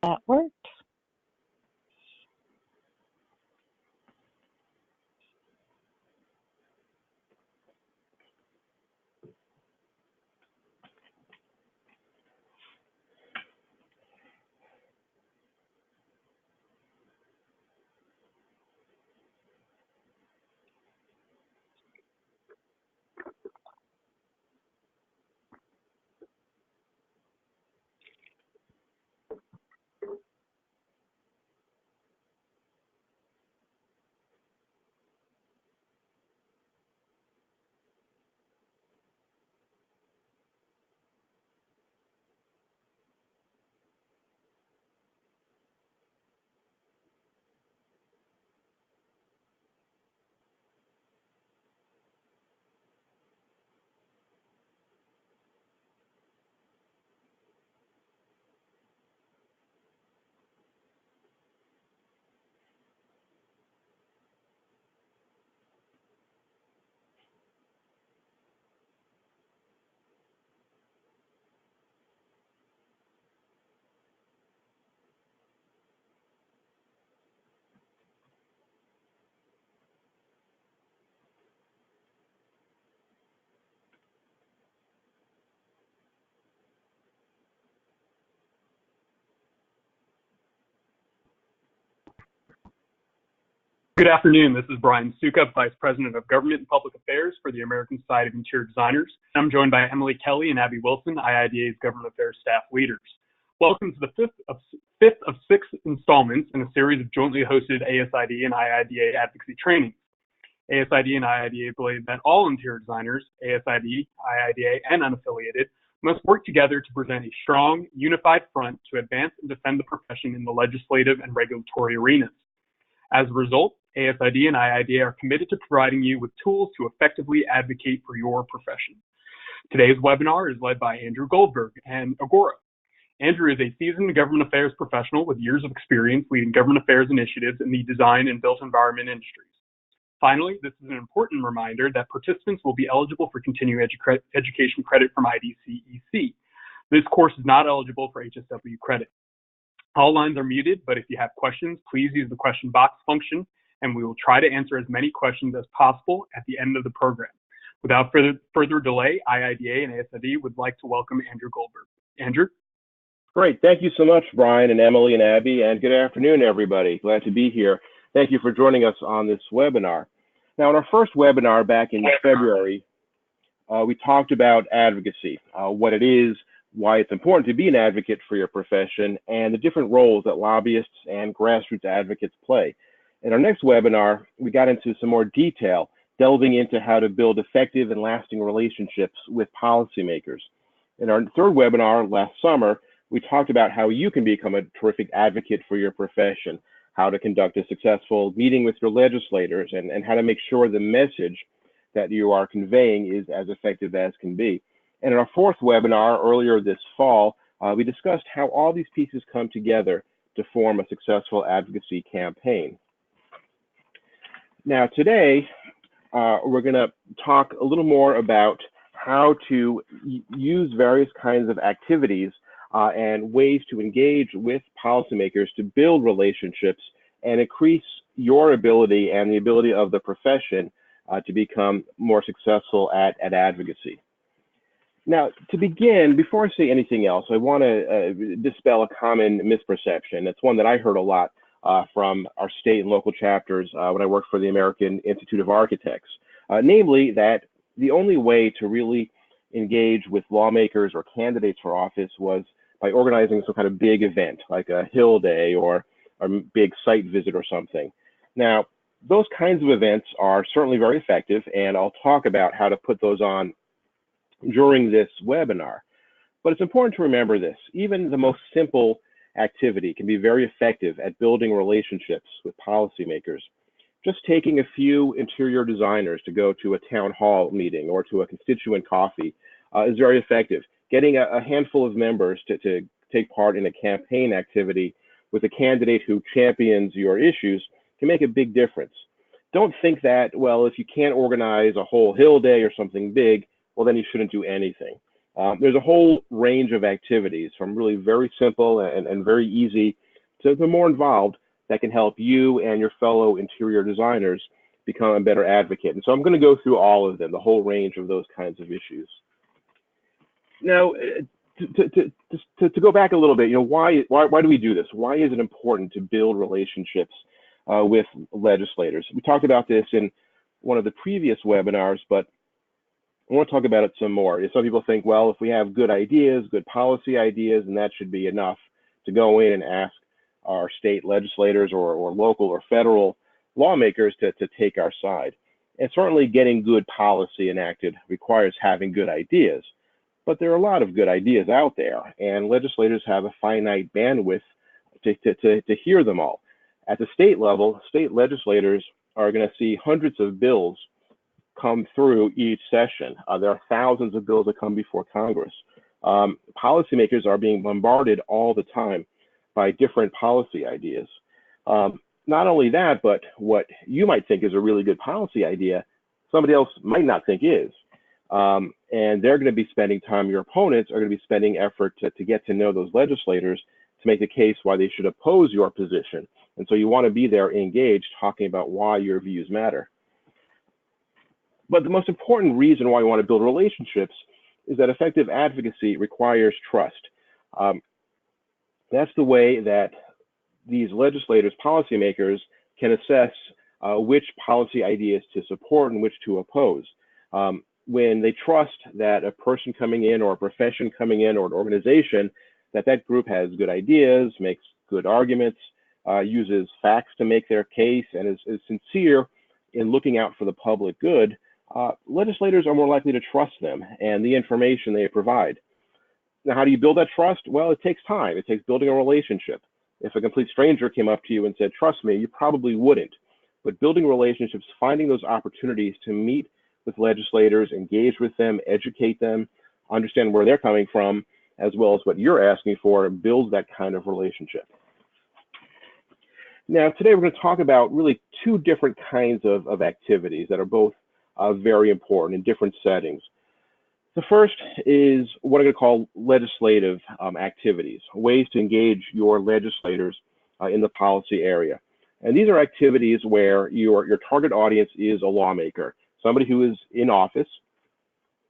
That works. Good afternoon. This is Brian Suka, Vice President of Government and Public Affairs for the American Society of Interior Designers. I'm joined by Emily Kelly and Abby Wilson, IIDA's Government Affairs staff leaders. Welcome to the fifth of six installments in a series of jointly hosted ASID and IIDA advocacy trainings. ASID and IIDA believe that all interior designers, ASID, IIDA, and unaffiliated, must work together to present a strong, unified front to advance and defend the profession in the legislative and regulatory arenas. As a result, ASID and IIDA are committed to providing you with tools to effectively advocate for your profession. Today's webinar is led by Andrew Goldberg and Agora. Andrew is a seasoned government affairs professional with years of experience leading government affairs initiatives in the design and built environment industries. Finally, this is an important reminder that participants will be eligible for continuing education credit from IDCEC. This course is not eligible for HSW credit. All lines are muted, but if you have questions, please use the question box function, and we will try to answer as many questions as possible at the end of the program. Without further delay, IIDA and ASID would like to welcome Andrew Goldberg. Andrew? Great. Thank you so much, Brian and Emily and Abby, and good afternoon, everybody. Glad to be here. Thank you for joining us on this webinar. Now, in our first webinar back in February, we talked about advocacy, what it is, why it's important to be an advocate for your profession, and the different roles that lobbyists and grassroots advocates play. In our next webinar, we got into some more detail, delving into how to build effective and lasting relationships with policymakers. In our third webinar last summer, we talked about how you can become a terrific advocate for your profession, how to conduct a successful meeting with your legislators, and how to make sure the message that you are conveying is as effective as can be. And in our fourth webinar earlier this fall, we discussed how all these pieces come together to form a successful advocacy campaign. Now today, we're going to talk a little more about how to use various kinds of activities and ways to engage with policymakers to build relationships and increase your ability and the ability of the profession to become more successful at advocacy. Now, to begin, before I say anything else, I want to dispel a common misperception. It's one that I heard a lot from our state and local chapters when I worked for the American Institute of Architects, namely that the only way to really engage with lawmakers or candidates for office was by organizing some kind of big event, like a Hill Day or a big site visit or something. Now, those kinds of events are certainly very effective, and I'll talk about how to put those on during this webinar. But it's important to remember this: even the most simple activity can be very effective at building relationships with policymakers. Just taking a few interior designers to go to a town hall meeting or to a constituent coffee is very effective. Getting a handful of members to take part in a campaign activity with a candidate who champions your issues can make a big difference. Don't think that, well, if you can't organize a whole Hill Day or something big, well, then you shouldn't do anything. There's a whole range of activities from really very simple and very easy to the more involved that can help you and your fellow interior designers become a better advocate. And so I'm going to go through all of them, the whole range of those kinds of issues. Now, to go back a little bit, why do we do this? Why is it important to build relationships with legislators? We talked about this in one of the previous webinars, but I want to talk about it some more. Some people think, well, if we have good ideas, good policy ideas, and that should be enough to go in and ask our state legislators or local or federal lawmakers to take our side. And certainly getting good policy enacted requires having good ideas. But there are a lot of good ideas out there, and legislators have a finite bandwidth to hear them all. At the state level, state legislators are going to see hundreds of bills come through each session. There are thousands of bills that come before Congress. Policymakers are being bombarded all the time by different policy ideas. Not only that, but what you might think is a really good policy idea, somebody else might not think is. And they're going to be spending time, your opponents are going to be spending effort to get to know those legislators to make the case why they should oppose your position. And so you want to be there engaged, talking about why your views matter. But the most important reason why you want to build relationships is that effective advocacy requires trust. That's the way that these legislators, policymakers, can assess which policy ideas to support and which to oppose. When they trust that a person coming in or a profession coming in or an organization, that group has good ideas, makes good arguments, uses facts to make their case, and is sincere in looking out for the public good, legislators are more likely to trust them and the information they provide. Now, how do you build that trust? Well, it takes time. It takes building a relationship. If a complete stranger came up to you and said, trust me, you probably wouldn't. But building relationships, finding those opportunities to meet with legislators, engage with them, educate them, understand where they're coming from, as well as what you're asking for, builds that kind of relationship. Now, today we're going to talk about really two different kinds of activities that are both very important in different settings. The first is what I'm going to call legislative activities, ways to engage your legislators in the policy area. And these are activities where your target audience is a lawmaker, somebody who is in office,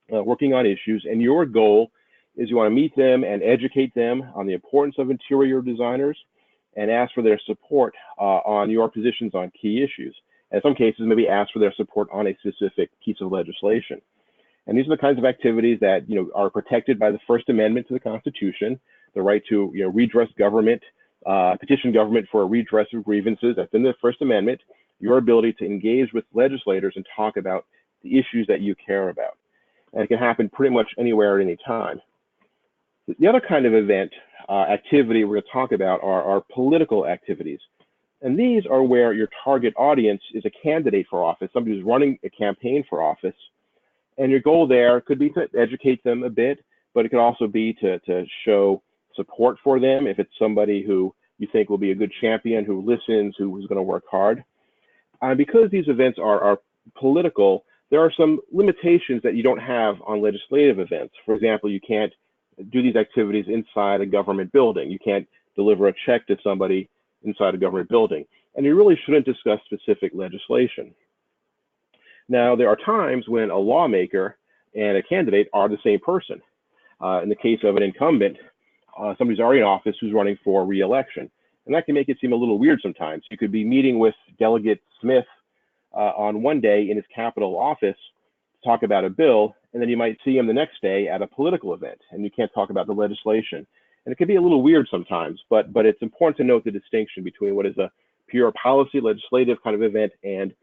working on issues, and your goal is you want to meet them and educate them on the importance of interior designers and ask for their support on your positions on key issues. In some cases, maybe ask for their support on a specific piece of legislation. And these are the kinds of activities that are protected by the First Amendment to the Constitution, the right to redress government, petition government for a redress of grievances. That's in the First Amendment. Your ability to engage with legislators and talk about the issues that you care about. And it can happen pretty much anywhere at any time. The other kind of event, activity we're going to talk about are political activities. And these are where your target audience is a candidate for office, somebody who's running a campaign for office. And your goal there could be to educate them a bit, but it could also be to show support for them if it's somebody who you think will be a good champion, who listens, who is going to work hard. Because these events are political, there are some limitations that you don't have on legislative events. For example, you can't do these activities inside a government building. You can't deliver a check to somebody inside a government building. And you really shouldn't discuss specific legislation. Now, there are times when a lawmaker and a candidate are the same person. In the case of an incumbent, somebody's already in office who's running for re-election. And that can make it seem a little weird sometimes. You could be meeting with Delegate Smith on one day in his Capitol office to talk about a bill, and then you might see him the next day at a political event, and you can't talk about the legislation. And it can be a little weird sometimes, but it's important to note the distinction between what is a pure policy, legislative kind of event and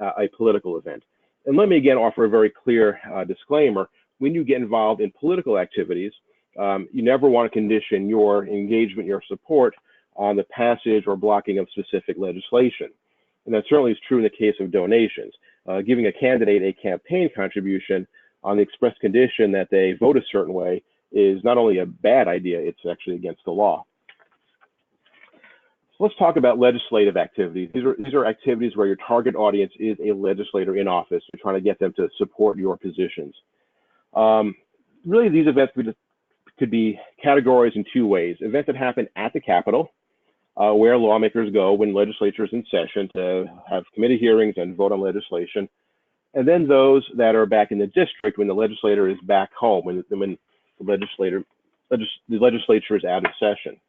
a political event. And let me again offer a very clear disclaimer. When you get involved in political activities, you never want to condition your engagement, your support on the passage or blocking of specific legislation. And that certainly is true in the case of donations. Giving a candidate a campaign contribution on the express condition that they vote a certain way is not only a bad idea, it's actually against the law. So let's talk about legislative activities. These are activities where your target audience is a legislator in office. You're trying to get them to support your positions. really these events could be categorized in two ways. Events that happen at the Capitol, where lawmakers go when legislature is in session to have committee hearings and vote on legislation. And then those that are back in the district when the legislator is back home, when the legislature is out of session.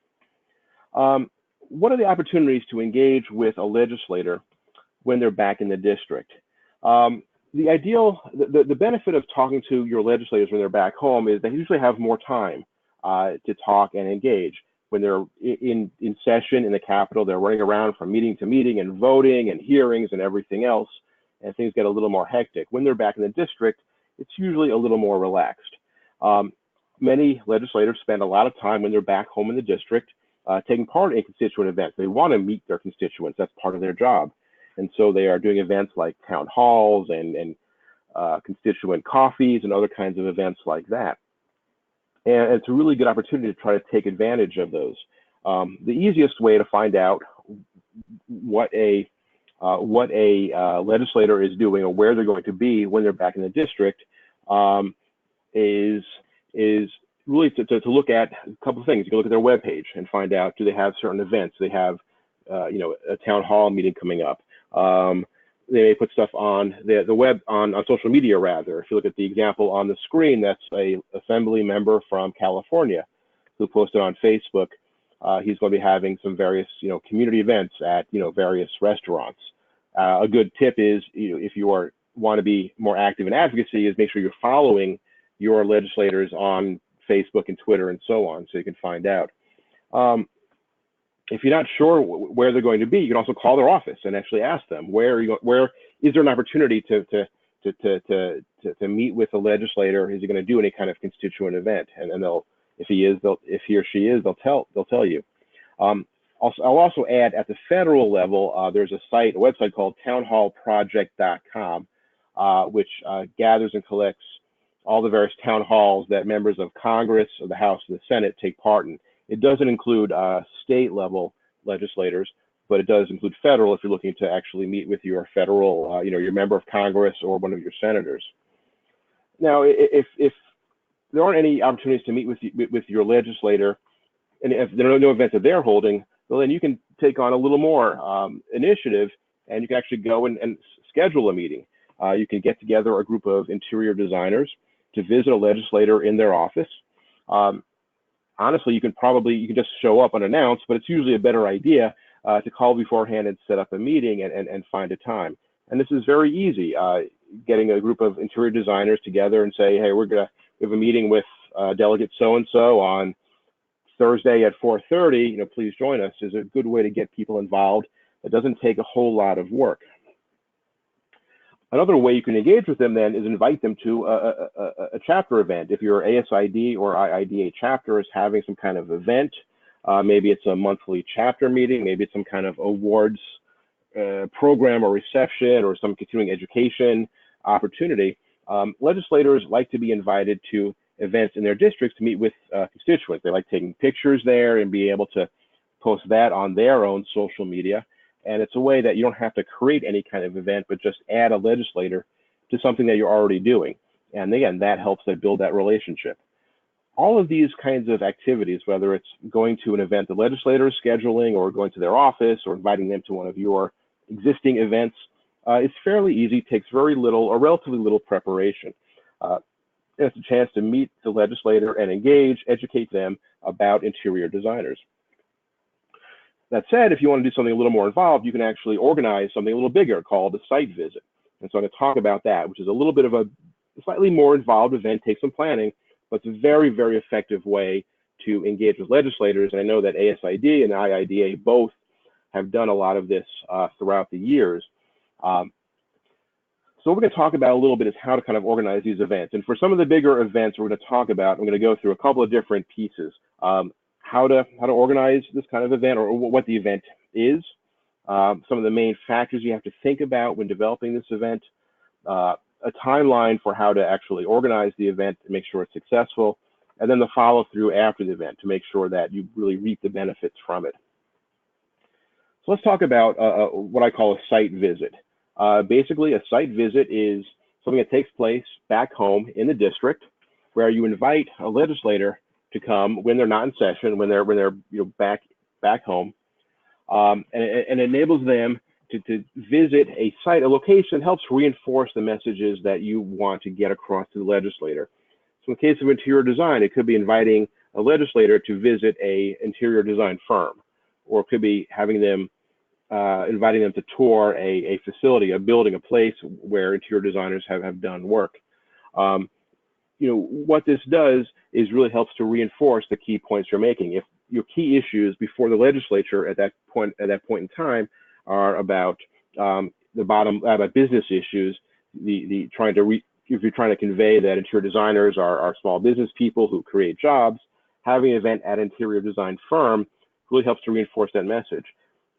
What are the opportunities to engage with a legislator when they're back in the district? The benefit of talking to your legislators when they're back home is they usually have more time to talk and engage. When they're in session in the Capitol, they're running around from meeting to meeting and voting and hearings and everything else, and things get a little more hectic. When they're back in the district, it's usually a little more relaxed. Many legislators spend a lot of time when they're back home in the district taking part in constituent events. They want to meet their constituents. That's part of their job. And so they are doing events like town halls and constituent coffees and other kinds of events like that. And it's a really good opportunity to try to take advantage of those. The easiest way to find out what a legislator is doing or where they're going to be when they're back in the district is really to look at a couple of things. You can look at their webpage and find out, do they have certain events? Do they have a town hall meeting coming up? They may put stuff on the web, on social media rather. If you look at the example on the screen, that's a assembly member from California who posted on Facebook. He's going to be having some various community events at various restaurants. A good tip is, if you want to be more active in advocacy, is make sure you're following your legislators on Facebook and Twitter and so on, so you can find out. If you're not sure where they're going to be, you can also call their office and actually ask them, where is there an opportunity to meet with a legislator? Is he going to do any kind of constituent event? And they'll, if he or she is, they'll tell you. I'll also add, at the federal level, there's a website called townhallproject.com, which gathers and collects all the various town halls that members of Congress, or the House, and the Senate take part in. It doesn't include state level legislators, but it does include federal if you're looking to actually meet with your federal, your member of Congress or one of your senators. Now, if there aren't any opportunities to meet with your legislator, and if there are no events that they're holding, well, then you can take on a little more initiative, and you can actually go and schedule a meeting. You can get together a group of interior designers to visit a legislator in their office. Honestly, you can just show up unannounced, but it's usually a better idea to call beforehand and set up a meeting and find a time. And this is very easy. Getting a group of interior designers together and say, hey, we have a meeting with delegate so-and-so on Thursday at 4:30, please join us, is a good way to get people involved. It doesn't take a whole lot of work. Another way you can engage with them then is invite them to a chapter event. If your ASID or IIDA chapter is having some kind of event, maybe it's a monthly chapter meeting, maybe it's some kind of awards program or reception or some continuing education opportunity, legislators like to be invited to events in their districts to meet with constituents. They like taking pictures there and be able to post that on their own social media. And it's a way that you don't have to create any kind of event, but just add a legislator to something that you're already doing. And again, that helps to build that relationship. All of these kinds of activities, whether it's going to an event the legislator is scheduling or going to their office or inviting them to one of your existing events, it's fairly easy, takes very little or relatively little preparation. It's a chance to meet the legislator and engage, educate them about interior designers. That said, if you want to do something a little more involved, you can actually organize something a little bigger called a site visit. And so I'm going to talk about that, which is a little bit of a slightly more involved event, takes some planning, but it's a very, very effective way to engage with legislators. And I know that ASID and IIDA both have done a lot of this throughout the years. So what we're going to talk about a little bit is how to kind of organize these events. And for some of the bigger events we're going to talk about, I'm going to go through a couple of different pieces. How to organize this kind of event, or what the event is, some of the main factors you have to think about when developing this event, a timeline for how to actually organize the event to make sure it's successful, and then the follow through after the event to make sure that you really reap the benefits from it. So let's talk about what I call a site visit. Basically, a site visit is something that takes place back home in the district where you invite a legislator to come when they're not in session, when they're back home, and it enables them to visit a site, a location that helps reinforce the messages that you want to get across to the legislator. So in the case of interior design, it could be inviting a legislator to visit a interior design firm, or it could be having them inviting them to tour a facility, a building, a place where interior designers have done work. What this does is really helps to reinforce the key points you're making. If your key issues before the legislature at that point in time are about about business issues, if you're trying to convey that interior designers are small business people who create jobs, having an event at an interior design firm really helps to reinforce that message.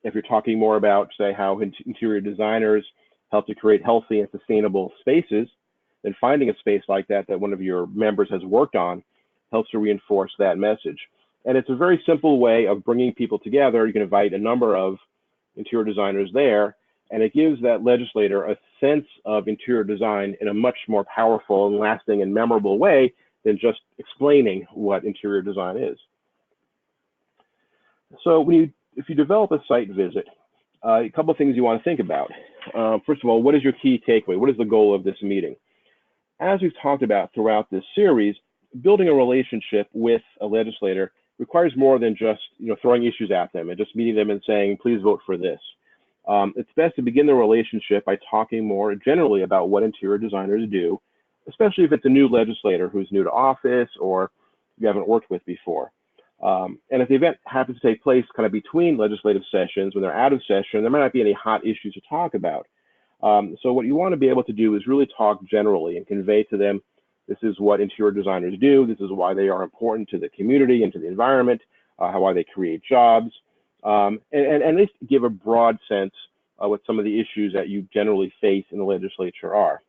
If you're talking more about, say, how interior designers help to create healthy and sustainable spaces, then finding a space like that one of your members has worked on helps to reinforce that message. And it's a very simple way of bringing people together. You can invite a number of interior designers there, and it gives that legislator a sense of interior design in a much more powerful and lasting and memorable way than just explaining what interior design is. So if you develop a site visit, a couple of things you want to think about. First of all, what is your key takeaway? What is the goal of this meeting? As we've talked about throughout this series, building a relationship with a legislator requires more than just throwing issues at them and just meeting them and saying, please vote for this. It's best to begin the relationship by talking more generally about what interior designers do, especially if it's a new legislator who's new to office or you haven't worked with before. And if the event happens to take place kind of between legislative sessions, when they're out of session, there might not be any hot issues to talk about. So what you want to be able to do is really talk generally and convey to them, this is what interior designers do, this is why they are important to the community and to the environment, why they create jobs, and at least give a broad sense of what some of the issues that you generally face in the legislature are.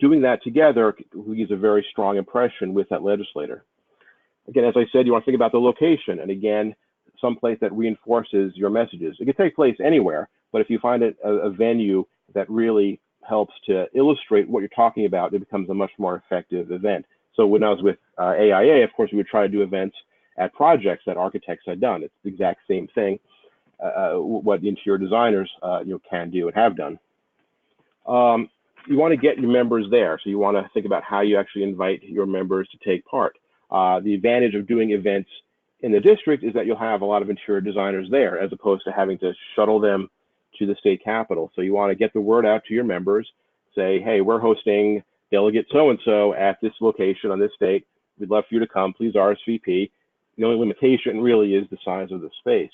Doing that together leaves a very strong impression with that legislator. Again, as I said, you want to think about the location, and again, someplace that reinforces your messages. It can take place anywhere, but if you find a venue that really helps to illustrate what you're talking about, it becomes a much more effective event. So when I was with AIA, of course, we would try to do events at projects that architects had done. It's the exact same thing, what the interior designers can do and have done. You want to get your members there, so you want to think about how you actually invite your members to take part. The advantage of doing events in the district is that you'll have a lot of interior designers there, as opposed to having to shuttle them to the state capitol. So you want to get the word out to your members, say, hey, we're hosting delegate so-and-so at this location on this date. We'd love for you to come, please RSVP. The only limitation really is the size of the space.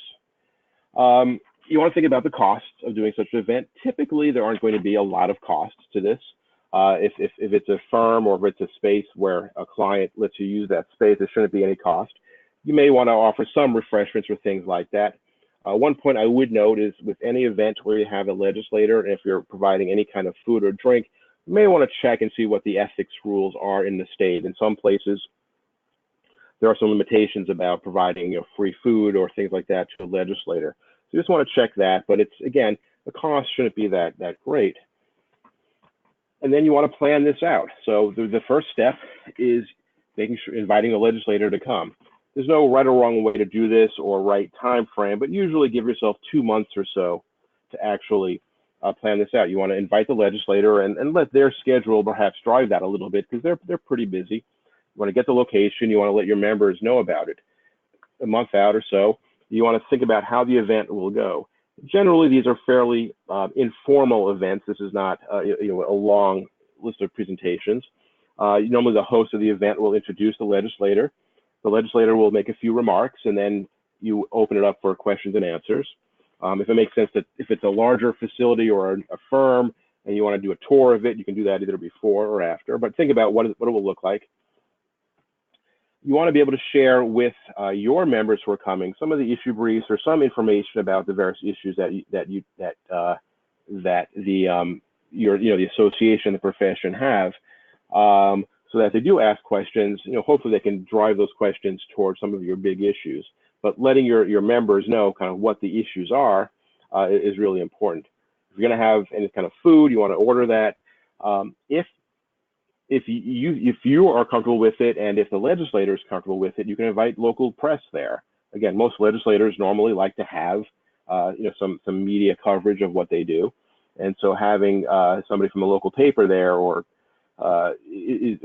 You want to think about the costs of doing such an event. Typically, there aren't going to be a lot of costs to this. If it's a firm or if it's a space where a client lets you use that space, there shouldn't be any cost. You may want to offer some refreshments or things like that. One point I would note is with any event where you have a legislator, and if you're providing any kind of food or drink, you may want to check and see what the ethics rules are in the state. In some places, there are some limitations about providing free food or things like that to a legislator. So you just want to check that, but it's, again, the cost shouldn't be that great. And then you want to plan this out. So the first step is inviting the legislator to come. There's no right or wrong way to do this or right time frame, but usually give yourself 2 months or so to actually plan this out. You want to invite the legislator and let their schedule perhaps drive that a little bit, because they're pretty busy. You want to get the location. You want to let your members know about it. A month out or so, you want to think about how the event will go. Generally, these are fairly informal events. This is not a long list of presentations. Normally, the host of the event will introduce the legislator. The legislator will make a few remarks, and then you open it up for questions and answers. If it makes sense that if it's a larger facility or a firm and you want to do a tour of it, you can do that either before or after. But think about what it will look like. You want to be able to share with your members who are coming some of the issue briefs or some information about the various issues that the association, the profession have. So that if they do ask questions, hopefully they can drive those questions towards some of your big issues. But letting your members know kind of what the issues are is really important. If you're going to have any kind of food, you want to order that. If if you are comfortable with it, and if the legislator is comfortable with it, you can invite local press there. Again, most legislators normally like to have some media coverage of what they do, and so having somebody from a local paper there is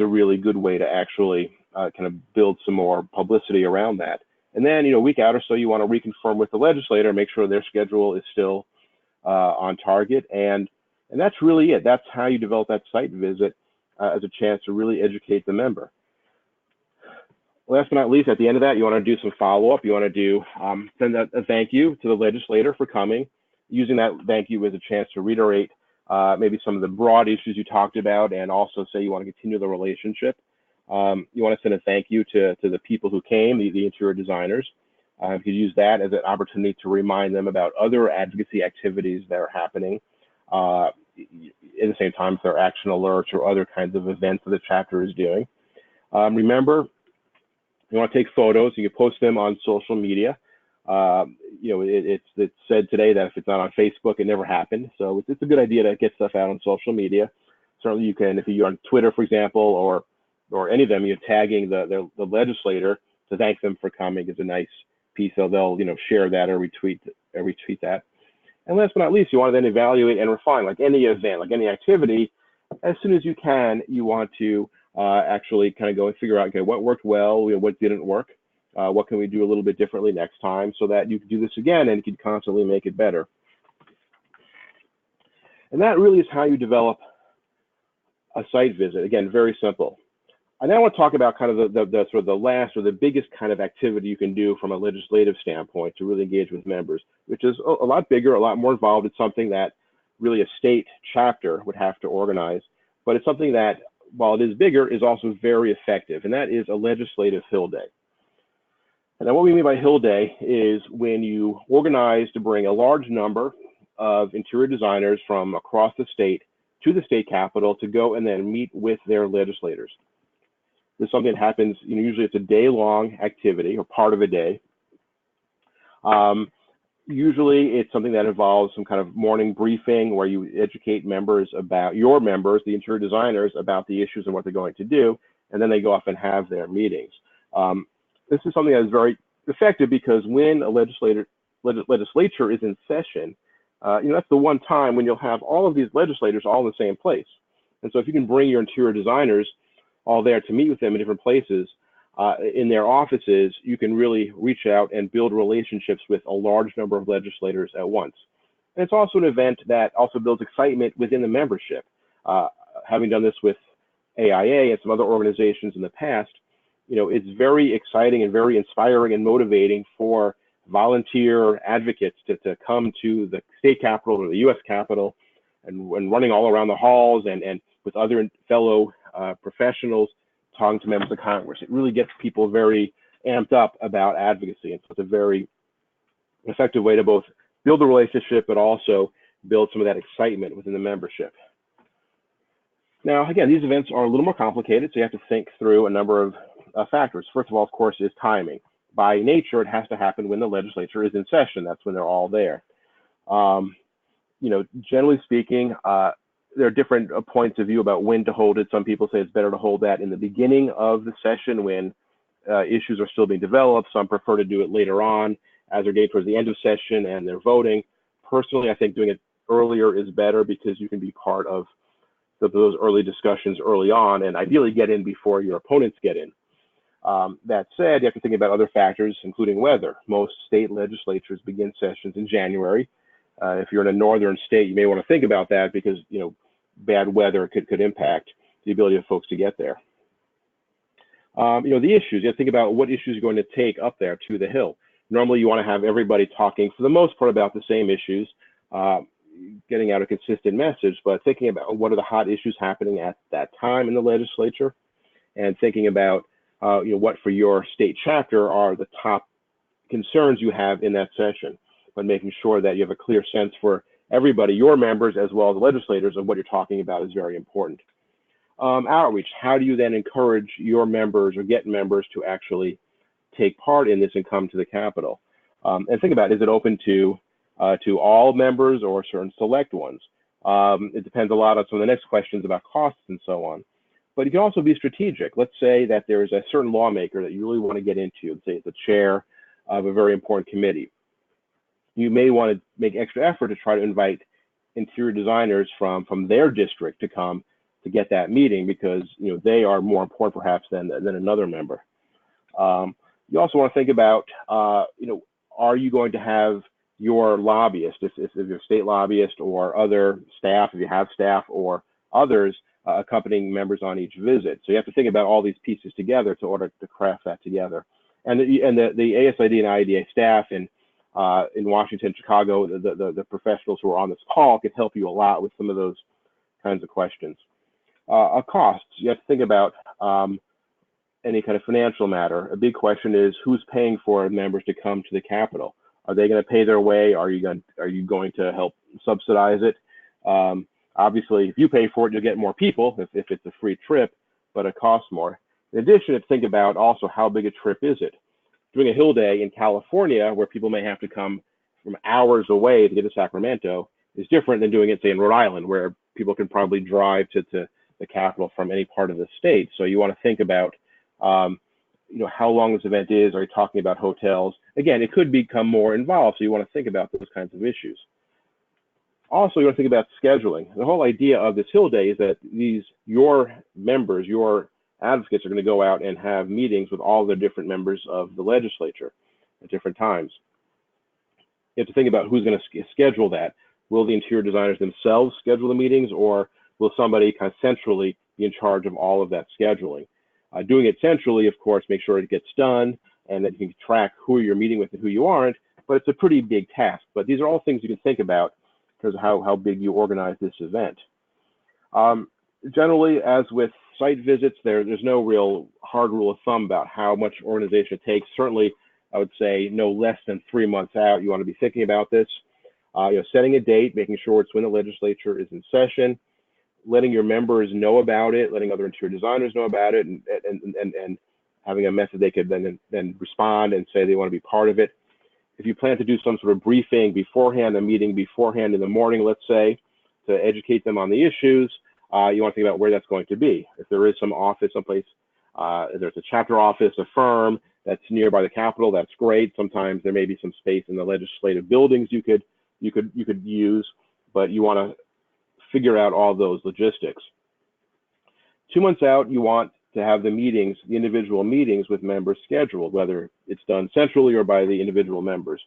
a really good way to actually kind of build some more publicity around that. And then a week out or so, you want to reconfirm with the legislator, make sure their schedule is still on target, and that's really it. That's how you develop that site visit as a chance to really educate the member. Last but not least, at the end of that, you want to do some follow-up. You want to send a thank you to the legislator for coming, using that thank you as a chance to reiterate maybe some of the broad issues you talked about, and also say you want to continue the relationship. You want to send a thank you to the people who came, the interior designers. You could use that as an opportunity to remind them about other advocacy activities that are happening. At the same time, if there are action alerts or other kinds of events that the chapter is doing. Remember, you want to take photos. You can post them on social media. It's said today that if it's not on Facebook, it never happened. So it's a good idea to get stuff out on social media. Certainly, you can, if you're on Twitter, for example, or any of them, you're tagging the legislator to thank them for coming is a nice piece. So they'll share that or retweet that. And last but not least, you want to then evaluate and refine, like any event, like any activity. As soon as you can, you want to actually kind of go and figure out, okay, what worked well, what didn't work, what can we do a little bit differently next time, so that you can do this again and you can constantly make it better. And that really is how you develop a site visit. Again, very simple. I now want to talk about kind of the sort of the last or the biggest kind of activity you can do from a legislative standpoint to really engage with members, which is a lot bigger, a lot more involved. It's something that really a state chapter would have to organize, but it's something that, while it is bigger, is also very effective, and that is a legislative Hill Day. And then what we mean by Hill Day is when you organize to bring a large number of interior designers from across the state to the state capitol to go and then meet with their legislators. This is something that happens, usually it's a day-long activity or part of a day. Usually it's something that involves some kind of morning briefing where you educate members about your members, the interior designers, about the issues and what they're going to do, and then they go off and have their meetings. This is something that is very effective because when a legislature is in session, that's the one time when you'll have all of these legislators all in the same place. And so if you can bring your interior designers all there to meet with them in different places, in their offices, you can really reach out and build relationships with a large number of legislators at once. And it's also an event that also builds excitement within the membership. Having done this with AIA and some other organizations in the past, it's very exciting and very inspiring and motivating for volunteer advocates to come to the state capitol or the U.S. Capitol and running all around the halls and with other fellow professionals talking to members of Congress. It really gets people very amped up about advocacy. And so it's a very effective way to both build a relationship, but also build some of that excitement within the membership. Now, again, these events are a little more complicated, so you have to think through a number of factors. First of all, of course, is timing. By nature, it has to happen when the legislature is in session. That's when they're all there. Generally speaking, there are different points of view about when to hold it. Some people say it's better to hold that in the beginning of the session when issues are still being developed. Some prefer to do it later on as they're getting towards the end of session and they're voting. Personally, I think doing it earlier is better because you can be part of those early discussions early on and ideally get in before your opponents get in. That said, you have to think about other factors, including weather. Most state legislatures begin sessions in January. If you're in a northern state, you may want to think about that because bad weather could impact the ability of folks to get there. The issues, you have to think about what issues you're going to take up there to the Hill. Normally, you want to have everybody talking for the most part about the same issues, getting out a consistent message, but thinking about what are the hot issues happening at that time in the legislature, and thinking about what for your state chapter are the top concerns you have in that session, but making sure that you have a clear sense for everybody, your members, as well as legislators, of what you're talking about is very important. Outreach, how do you then encourage your members or get members to actually take part in this and come to the Capitol? And think about, is it open to all members or certain select ones? It depends a lot on some of the next questions about costs and so on. But you can also be strategic. Let's say that there's a certain lawmaker that you really want to get into. Let's say it's the chair of a very important committee. You may want to make extra effort to try to invite interior designers from their district to come to get that meeting, because they are more important perhaps than another member. You also want to think about are you going to have your lobbyist, if you're a state lobbyist, or other staff, if you have staff, or others accompanying members on each visit. So you have to think about all these pieces together to order to craft that together. And the ASID and IDA staff in Washington, Chicago, the professionals who are on this call can help you a lot with some of those kinds of questions. Costs, you have to think about any kind of financial matter. A big question is who's paying for members to come to the Capitol. Are they going to pay their way? Are you going to help subsidize it? Obviously, if you pay for it, you'll get more people if it's a free trip, but it costs more. In addition, think about also how big a trip is it. Doing a Hill Day in California, where people may have to come from hours away to get to Sacramento, is different than doing it, say, in Rhode Island, where people can probably drive to the Capitol from any part of the state. So you want to think about how long this event is. Are you talking about hotels? Again, it could become more involved, so you want to think about those kinds of issues. Also, you want to think about scheduling. The whole idea of this Hill Day is that your members, your advocates, are going to go out and have meetings with all the different members of the legislature at different times. You have to think about who's going to schedule that. Will the interior designers themselves schedule the meetings, or will somebody kind of centrally be in charge of all of that scheduling? Doing it centrally, of course, make sure it gets done and that you can track who you're meeting with and who you aren't, but it's a pretty big task. But these are all things you can think about in terms of how big you organize this event. Generally, as with site visits, there's no real hard rule of thumb about how much organization it takes. Certainly, I would say no less than 3 months out, you want to be thinking about this. Setting a date, making sure it's when the legislature is in session, letting your members know about it, letting other interior designers know about it, and having a method they could then respond and say they want to be part of it. If you plan to do some sort of briefing beforehand, a meeting beforehand in the morning, let's say, to educate them on the issues, you want to think about where that's going to be. If there is some office, someplace, if there's a chapter office, a firm that's nearby the Capitol, that's great. Sometimes there may be some space in the legislative buildings you could use, but you want to figure out all those logistics. 2 months out, you want to have the meetings, the individual meetings with members scheduled, whether it's done centrally or by the individual members.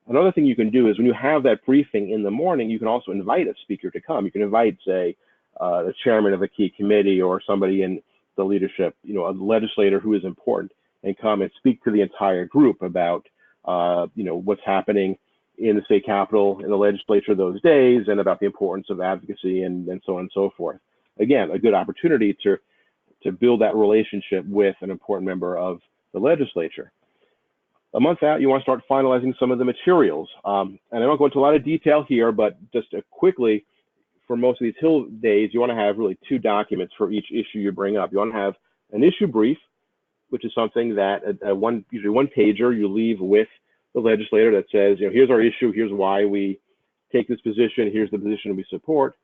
Another thing you can do is when you have that briefing in the morning, you can also invite a speaker to come. You can invite, say, the chairman of a key committee or somebody in the leadership, a legislator who is important, and come and speak to the entire group about, what's happening in the state capitol, in the legislature those days, and about the importance of advocacy and so on and so forth. Again, a good opportunity to build that relationship with an important member of the legislature. A month out, you want to start finalizing some of the materials. And I don't go into a lot of detail here, but just quickly, for most of these Hill days, you want to have really 2 documents for each issue you bring up. You want to have an issue brief, which is something that usually one pager you leave with the legislator that says, here's our issue, here's why we take this position, here's the position we support,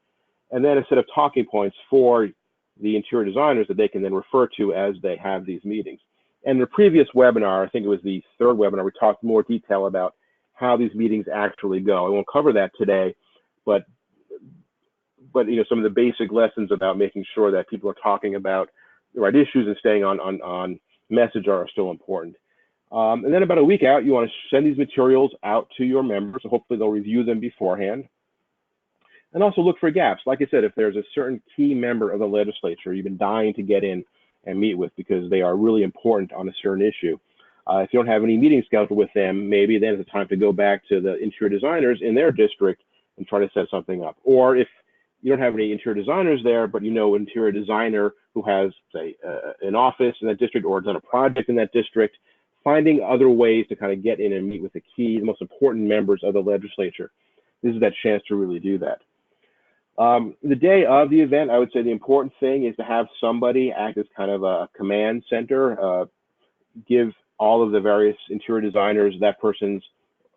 and then a set of talking points for the interior designers that they can then refer to as they have these meetings. And the previous webinar, I think it was the 3rd webinar, we talked more detail about how these meetings actually go. I won't cover that today, but some of the basic lessons about making sure that people are talking about the right issues and staying on message are still important. And then about a week out, you want to send these materials out to your members. So hopefully they'll review them beforehand. And also look for gaps. Like I said, if there's a certain key member of the legislature you've been dying to get in and meet with because they are really important on a certain issue, if you don't have any meetings scheduled with them, maybe then it's time to go back to the interior designers in their district and try to set something up. Or if you don't have any interior designers there, but an interior designer who has, say, an office in that district or done a project in that district, finding other ways to kind of get in and meet with the most important members of the legislature. This is that chance to really do that. The day of the event, I would say the important thing is to have somebody act as kind of a command center, give all of the various interior designers that person's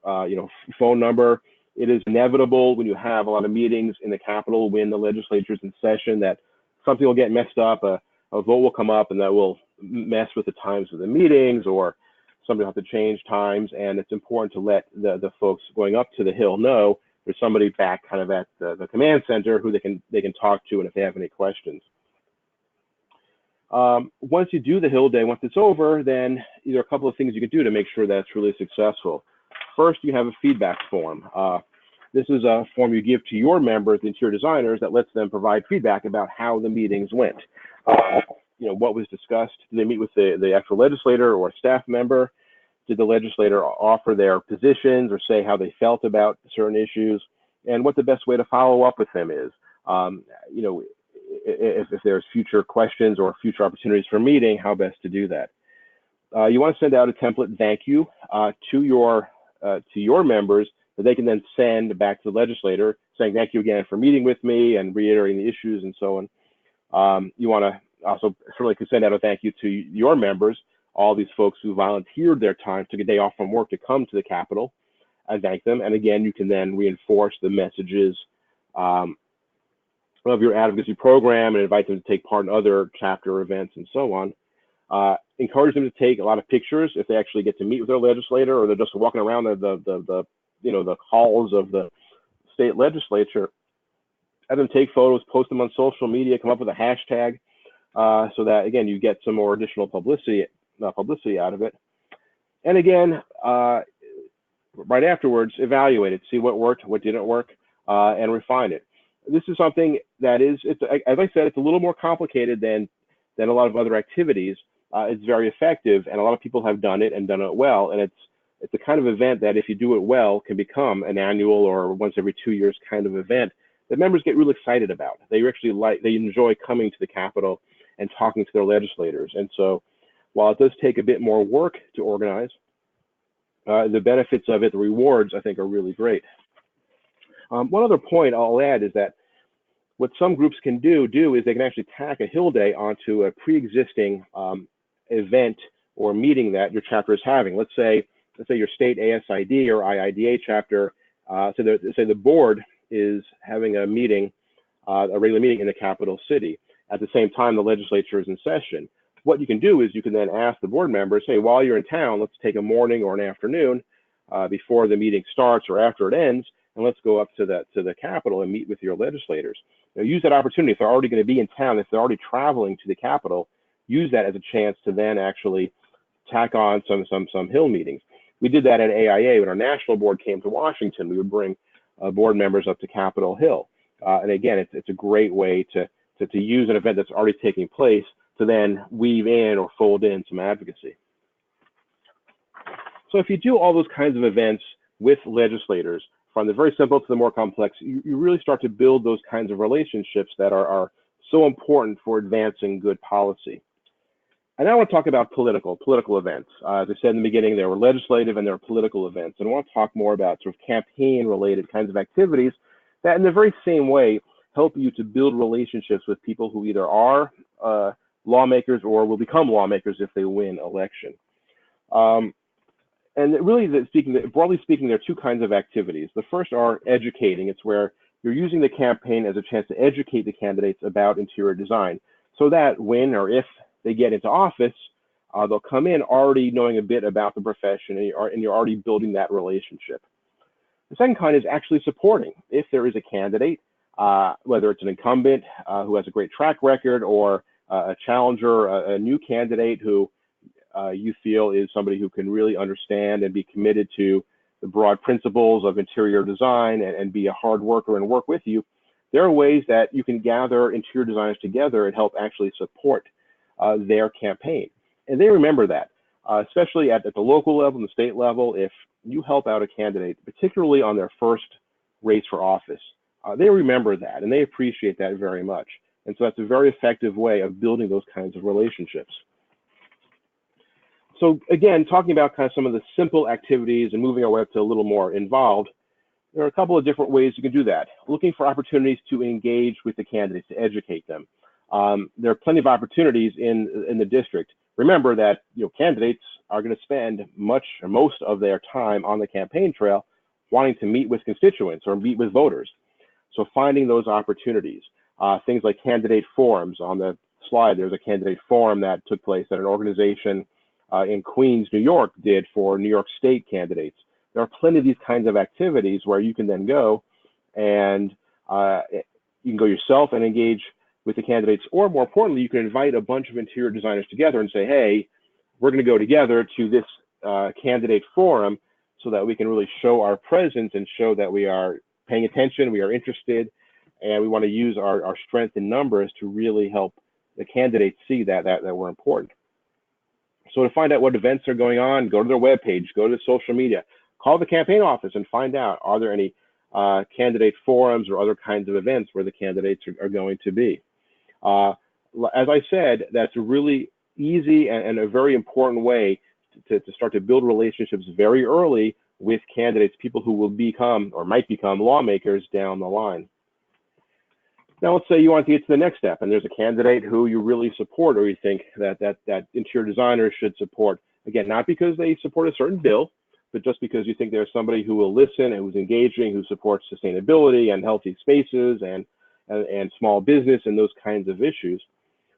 phone number. It is inevitable when you have a lot of meetings in the Capitol, when the legislature is in session, that something will get messed up, a vote will come up and that will mess with the times of the meetings, or somebody will have to change times. And it's important to let the folks going up to the Hill know there's somebody back kind of at the command center who they can talk to, and if they have any questions. Once you do the Hill Day, once it's over, then there are a couple of things you can do to make sure that it's really successful. First, you have a feedback form. This is a form you give to your members, the interior designers, that lets them provide feedback about how the meetings went. What was discussed? Did they meet with the actual legislator or a staff member? Did the legislator offer their positions or say how they felt about certain issues? And what the best way to follow up with them is? If there's future questions or future opportunities for a meeting, how best to do that. You want to send out a template thank you to your members that they can then send back to the legislator, saying thank you again for meeting with me and reiterating the issues and so on. You want to also certainly can send out a thank you to your members, all these folks who volunteered their time, took a day off from work to come to the Capitol, and thank them. And again, you can then reinforce the messages of your advocacy program and invite them to take part in other chapter events and so on. Encourage them to take a lot of pictures if they actually get to meet with their legislator, or they're just walking around the halls of the state legislature. Have them take photos, post them on social media, come up with a hashtag, so that again you get some more additional publicity out of it. And again, right afterwards, evaluate it, see what worked, what didn't work, and refine it. This is something that is, as I said, it's a little more complicated than a lot of other activities. It's very effective, and a lot of people have done it and done it well. And it's the kind of event that, if you do it well, can become an annual or once every 2 years kind of event that members get really excited about. They enjoy coming to the Capitol and talking to their legislators. And so, while it does take a bit more work to organize, the benefits of it, the rewards, I think, are really great. One other point I'll add is that what some groups can do is they can actually tack a Hill Day onto a pre-existing event or meeting that your chapter is having. Let's say your state ASID or IIDA chapter, say the board is having a meeting, a regular meeting in the capital city. At the same time, the legislature is in session. What you can do is you can then ask the board members, hey, while you're in town, let's take a morning or an afternoon before the meeting starts or after it ends, and let's go up to the Capitol and meet with your legislators. Use that opportunity. If they're already going to be in town, if they're already traveling to the Capitol, use that as a chance to then actually tack on some Hill meetings. We did that at AIA when our national board came to Washington. We would bring board members up to Capitol Hill, and again, it's a great way to use an event that's already taking place to then weave in or fold in some advocacy. So if you do all those kinds of events with legislators, from the very simple to the more complex, you really start to build those kinds of relationships that are so important for advancing good policy. And now I want to talk about political events. As I said in the beginning, there were legislative and there were political events. And I want to talk more about sort of campaign-related kinds of activities that, in the very same way, help you to build relationships with people who either are lawmakers or will become lawmakers if they win election. And really, broadly speaking, there are two kinds of activities. The first are educating. It's where you're using the campaign as a chance to educate the candidates about interior design, so that when or if they get into office, they'll come in already knowing a bit about the profession, and you're already building that relationship. The second kind is actually supporting. If there is a candidate, whether it's an incumbent who has a great track record, or a challenger, a new candidate who you feel is somebody who can really understand and be committed to the broad principles of interior design and be a hard worker and work with you, there are ways that you can gather interior designers together and help actually support their campaign. And they remember that, especially at the local level and the state level. If you help out a candidate, particularly on their first race for office, they remember that and they appreciate that very much. And so that's a very effective way of building those kinds of relationships. So again, talking about kind of some of the simple activities and moving our way up to a little more involved, there are a couple of different ways you can do that. Looking for opportunities to engage with the candidates, to educate them. There are plenty of opportunities in the district. Remember that candidates are going to spend much or most of their time on the campaign trail wanting to meet with constituents or meet with voters. So finding those opportunities, things like candidate forums. On the slide, there's a candidate forum that took place at an organization in Queens, New York did for New York State candidates. There are plenty of these kinds of activities where you can then go and you can go yourself and engage with the candidates, or more importantly, you can invite a bunch of interior designers together and say, hey, we're going to go together to this candidate forum so that we can really show our presence and show that we are paying attention, we are interested, and we want to use our strength in numbers to really help the candidates see that we're important. So to find out what events are going on, go to their webpage, go to social media, call the campaign office and find out, are there any candidate forums or other kinds of events where the candidates are going to be. As I said, that's a really easy and a very important way to start to build relationships very early with candidates, people who will become or might become lawmakers down the line. Now, let's say you want to get to the next step and there's a candidate who you really support or you think that interior designers should support. Again, not because they support a certain bill, but just because you think there's somebody who will listen and who's engaging, who supports sustainability and healthy spaces and small business and those kinds of issues.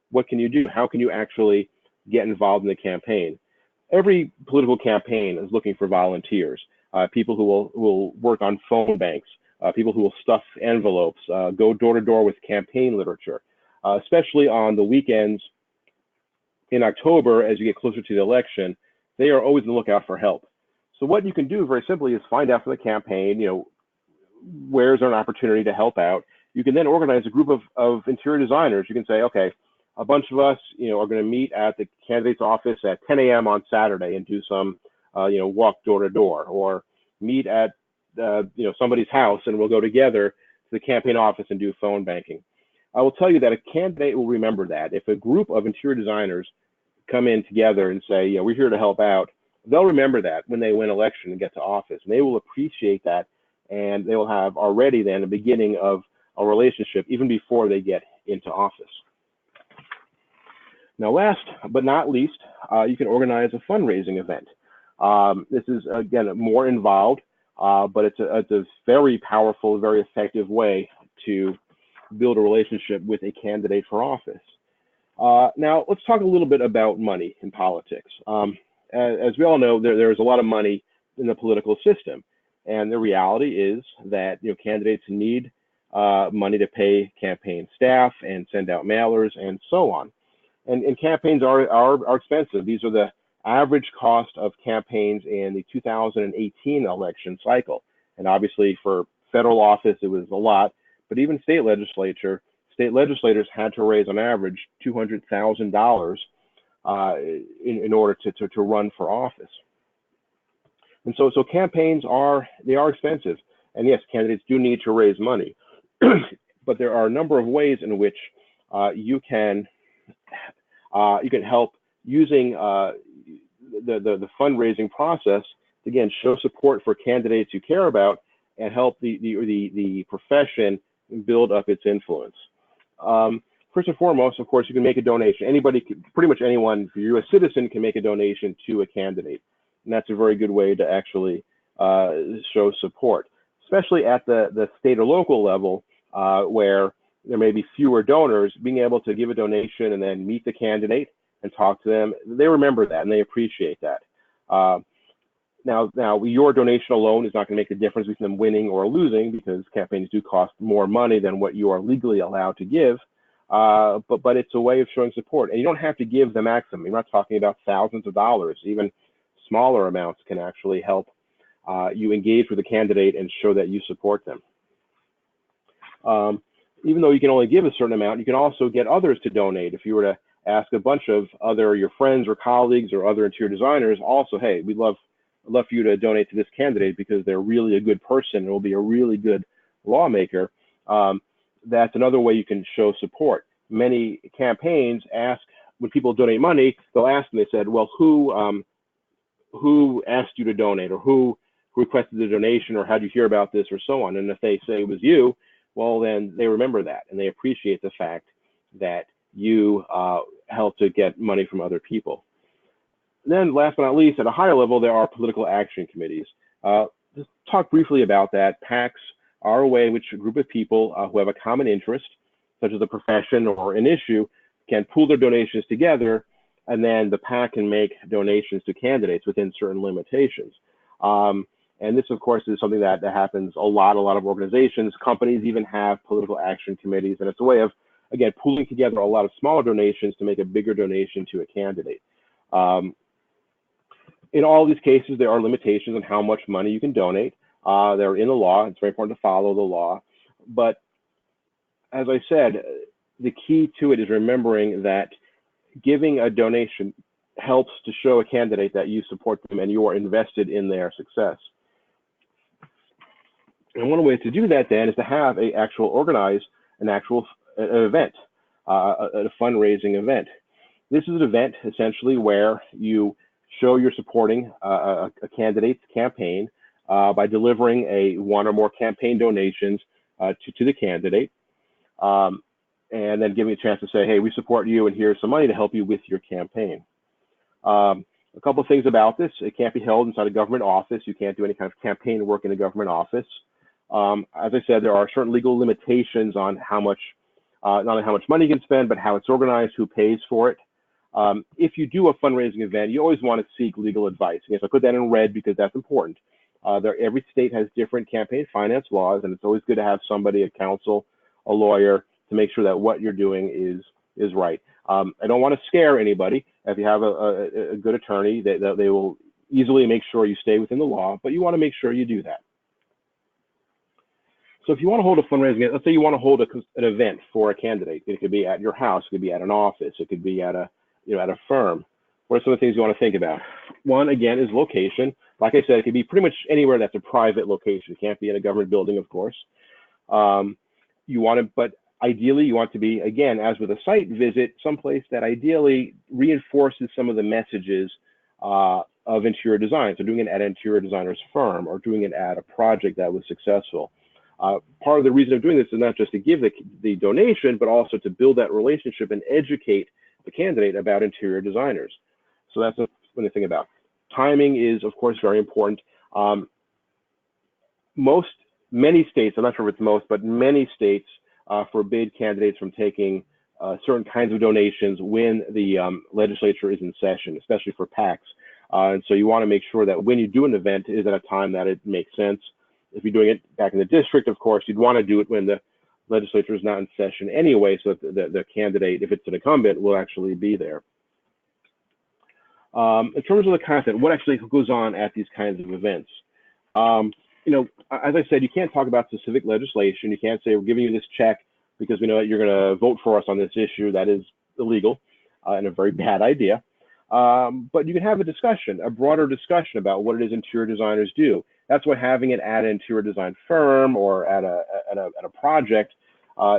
What can you do? How can you actually get involved in the campaign? Every political campaign is looking for volunteers, people who will work on phone banks, people who will stuff envelopes, go door to door with campaign literature, especially on the weekends in October as you get closer to the election. They are always on the lookout for help. So what you can do very simply is find out for the campaign, where's there an opportunity to help out. You can then organize a group of interior designers. You can say, okay, a bunch of us, are going to meet at the candidate's office at 10 a.m. on Saturday and do some, walk door to door, or meet at, somebody's house and we'll go together to the campaign office and do phone banking. I will tell you that a candidate will remember that. If a group of interior designers come in together and say, we're here to help out, they'll remember that when they win election and get to office, and they will appreciate that, and they will have already then the beginning of a relationship even before they get into office. Now, last but not least, you can organize a fundraising event. This is, again, more involved, but it's a very powerful, very effective way to build a relationship with a candidate for office. Now, let's talk a little bit about money in politics. As we all know, there's a lot of money in the political system, and the reality is that candidates need money to pay campaign staff and send out mailers and so on. And campaigns are expensive. These are the average cost of campaigns in the 2018 election cycle. And obviously for federal office, it was a lot, but even state legislators had to raise on average $200,000 in order to run for office. And so campaigns are expensive. And yes, candidates do need to raise money, but there are a number of ways in which you can help using the fundraising process to, again, show support for candidates you care about and help the profession build up its influence. First and foremost, of course, you can make a donation. Pretty much anyone, if you're a citizen, can make a donation to a candidate. And that's a very good way to actually show support, especially at the state or local level where there may be fewer donors. Being able to give a donation and then meet the candidate and talk to them, they remember that and they appreciate that. Now, your donation alone is not going to make a difference between them winning or losing, because campaigns do cost more money than what you are legally allowed to give. But it's a way of showing support. And you don't have to give the maximum. You're not talking about thousands of dollars. Even smaller amounts can actually help you engage with a candidate and show that you support them. Even though you can only give a certain amount, you can also get others to donate. If you were to ask a bunch of your friends or colleagues or other interior designers also, hey, we'd love for you to donate to this candidate because they're really a good person and will be a really good lawmaker. That's another way you can show support. Many campaigns ask, when people donate money, they'll ask them, they said, well, who asked you to donate, or who requested the donation, or how did you hear about this, or so on. And if they say it was you, well, then they remember that and they appreciate the fact that you helped to get money from other people. And then last but not least, at a higher level, there are political action committees. just talk briefly about that. PACs are a way in which a group of people who have a common interest, such as a profession or an issue, can pool their donations together, and then the PAC can make donations to candidates within certain limitations. And this, of course, is something that happens a lot of organizations. Companies even have political action committees, and it's a way of, again, pooling together a lot of smaller donations to make a bigger donation to a candidate. In all these cases, there are limitations on how much money you can donate. They're in the law. It's very important to follow the law. But as I said, the key to it is remembering that giving a donation helps to show a candidate that you support them and you are invested in their success. And one way to do that then is to have an event, a fundraising event. This is an event essentially where you show you're supporting a candidate's campaign by delivering one or more campaign donations to the candidate, and then giving a chance to say, hey, we support you and here's some money to help you with your campaign. A couple of things about this: it can't be held inside a government office. You can't do any kind of campaign work in a government office. As I said, there are certain legal limitations on how much, not only how much money you can spend, but how it's organized, who pays for it. If you do a fundraising event, you always want to seek legal advice. Yes, I put that in red because that's important. Every state has different campaign finance laws, and it's always good to have somebody, a counsel, a lawyer, to make sure that what you're doing is right. I don't want to scare anybody. If you have a good attorney, they will easily make sure you stay within the law, but you want to make sure you do that. So if you want to hold a fundraising, let's say you want to hold an event for a candidate. It could be at your house, it could be at an office, it could be at a firm. What are some of the things you want to think about? One, again, is location. Like I said, it could be pretty much anywhere that's a private location. It can't be in a government building, of course. But ideally, you want to be, again, as with a site visit, someplace that ideally reinforces some of the messages of interior design. So doing it at an interior designer's firm or doing it at a project that was successful. Part of the reason of doing this is not just to give the donation, but also to build that relationship and educate the candidate about interior designers. So that's one thing about. Timing is, of course, very important. Many states, I'm not sure if it's most, but many states forbid candidates from taking certain kinds of donations when the legislature is in session, especially for PACs. And so you want to make sure that when you do an event, it is at a time that it makes sense. If you're doing it back in the district, of course, you'd want to do it when the legislature is not in session anyway, so that the candidate, if it's an incumbent, will actually be there. In terms of the content, what actually goes on at these kinds of events? As I said, you can't talk about specific legislation. You can't say we're giving you this check because we know that you're going to vote for us on this issue. That is illegal and a very bad idea. But you can have a broader discussion about what it is interior designers do. That's why having it at an interior design firm or at a project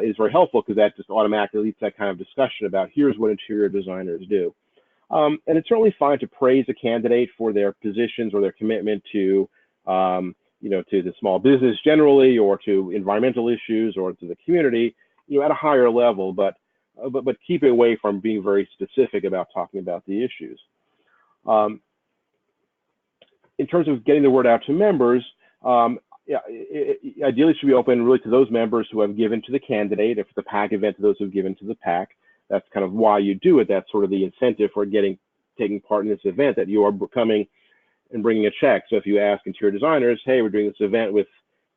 is very helpful, because that just automatically leads to that kind of discussion about here's what interior designers do. And it's certainly fine to praise a candidate for their positions or their commitment to to the small business generally, or to environmental issues, or to the community, at a higher level, but keep it away from being very specific about talking about the issues. In terms of getting the word out to members, ideally should be open really to those members who have given to the candidate. If it's a PAC event, to those who have given to the PAC. That's kind of why you do it. That's sort of the incentive for taking part in this event, that you are coming and bringing a check. So if you ask interior designers, hey, we're doing this event with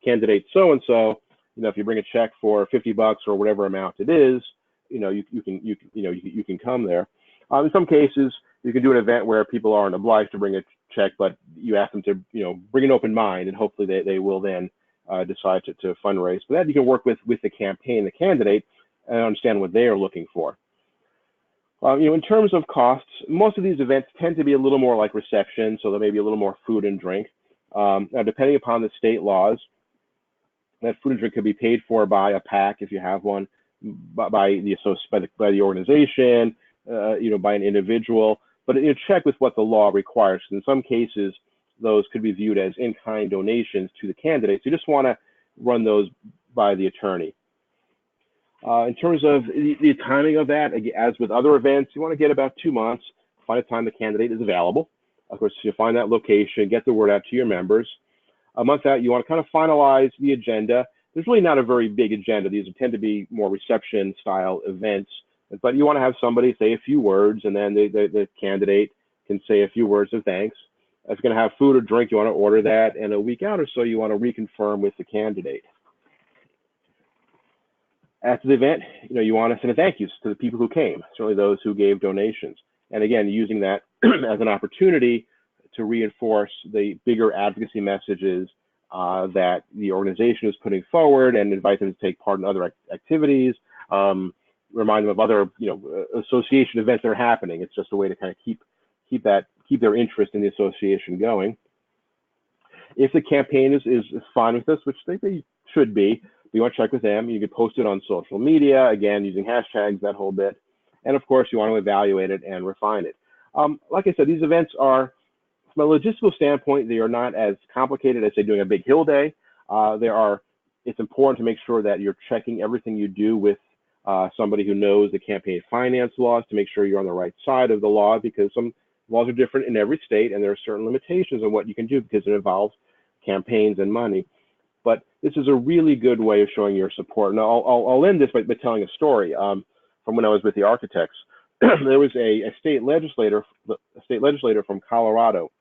candidate so-and-so, if you bring a check for $50 or whatever amount it is, you can come there. In some cases, you can do an event where people aren't obliged to bring a check, but you ask them to, bring an open mind, and hopefully they will then decide to fundraise. But that you can work with the campaign, the candidate, and understand what they are looking for. In terms of costs, most of these events tend to be a little more like reception, so there may be a little more food and drink. Now, depending upon the state laws, that food and drink could be paid for by a PAC if you have one, by the organization, by an individual. But check with what the law requires. In some cases, those could be viewed as in-kind donations to the candidates. You just want to run those by the attorney. In terms of the timing of that, as with other events, you want to get about 2 months, find a time the candidate is available. Of course, you find that location, get the word out to your members. A month out, you want to kind of finalize the agenda. There's really not a very big agenda. These tend to be more reception style events, but you want to have somebody say a few words, and then the candidate can say a few words of thanks. If you're going to have food or drink, you want to order that, and a week out or so, you want to reconfirm with the candidate. After the event, you want to send a thank yous to the people who came, certainly those who gave donations. And again, using that as an opportunity to reinforce the bigger advocacy messages that the organization is putting forward, and invite them to take part in other activities, remind them of other association events that are happening. It's just a way to kind of keep their interest in the association going. If the campaign is fine with this, which they should be, you want to check with them. You can post it on social media, again, using hashtags, that whole bit. And of course, you want to evaluate it and refine it. Like I said, these events are, from a logistical standpoint, they are not as complicated as, say, doing a big Hill Day. It's important to make sure that you're checking everything you do with somebody who knows the campaign finance laws, to make sure you're on the right side of the law, because some laws are different in every state, and there are certain limitations on what you can do because it involves campaigns and money. But this is a really good way of showing your support. And I'll end this by telling a story from when I was with the architects. There was a state legislator from Colorado,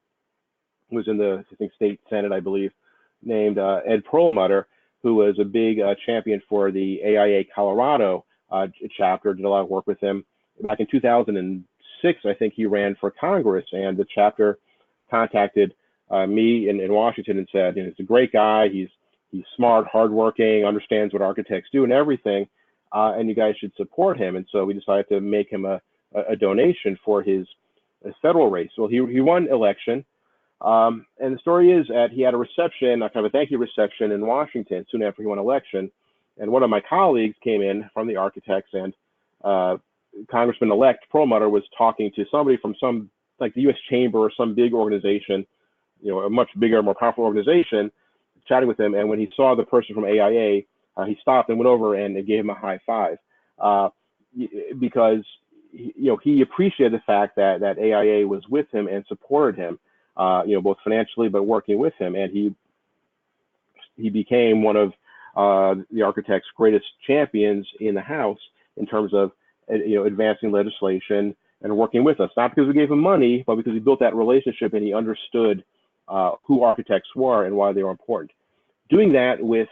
who was in the state senate, I believe, named Ed Perlmutter, who was a big champion for the AIA Colorado chapter. Did a lot of work with him. Back in 2006, I think he ran for Congress, and the chapter contacted me in Washington and said, he's a great guy. He's smart, hardworking, understands what architects do and everything, and you guys should support him. And so we decided to make him a donation for his federal race. Well, he won election, and the story is that he had a reception, a kind of a thank you reception in Washington soon after he won election. And one of my colleagues came in from the architects, and Congressman-elect Perlmutter was talking to somebody from some, like the U.S. Chamber or some big organization, a much bigger, more powerful organization, chatting with him. And when he saw the person from AIA, he stopped and went over and gave him a high five, because he appreciated the fact that AIA was with him and supported him, both financially but working with him. And he became one of the architect's greatest champions in the House in terms of advancing legislation and working with us, not because we gave him money, but because he built that relationship and he understood who architects were and why they were important. Doing that with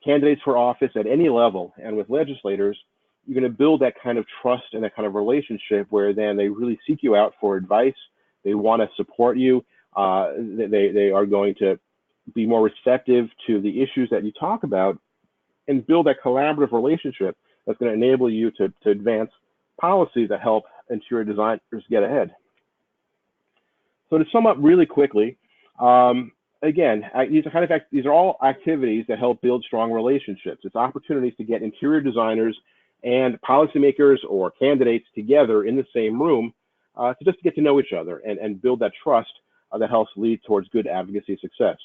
candidates for office at any level and with legislators, you're going to build that kind of trust and that kind of relationship where then they really seek you out for advice. They want to support you. They are going to be more receptive to the issues that you talk about, and build that collaborative relationship that's going to enable you to advance policies that help interior designers get ahead. So to sum up really quickly, again, these are all activities that help build strong relationships. It's opportunities to get interior designers and policymakers or candidates together in the same room to just get to know each other and build that trust that helps lead towards good advocacy success.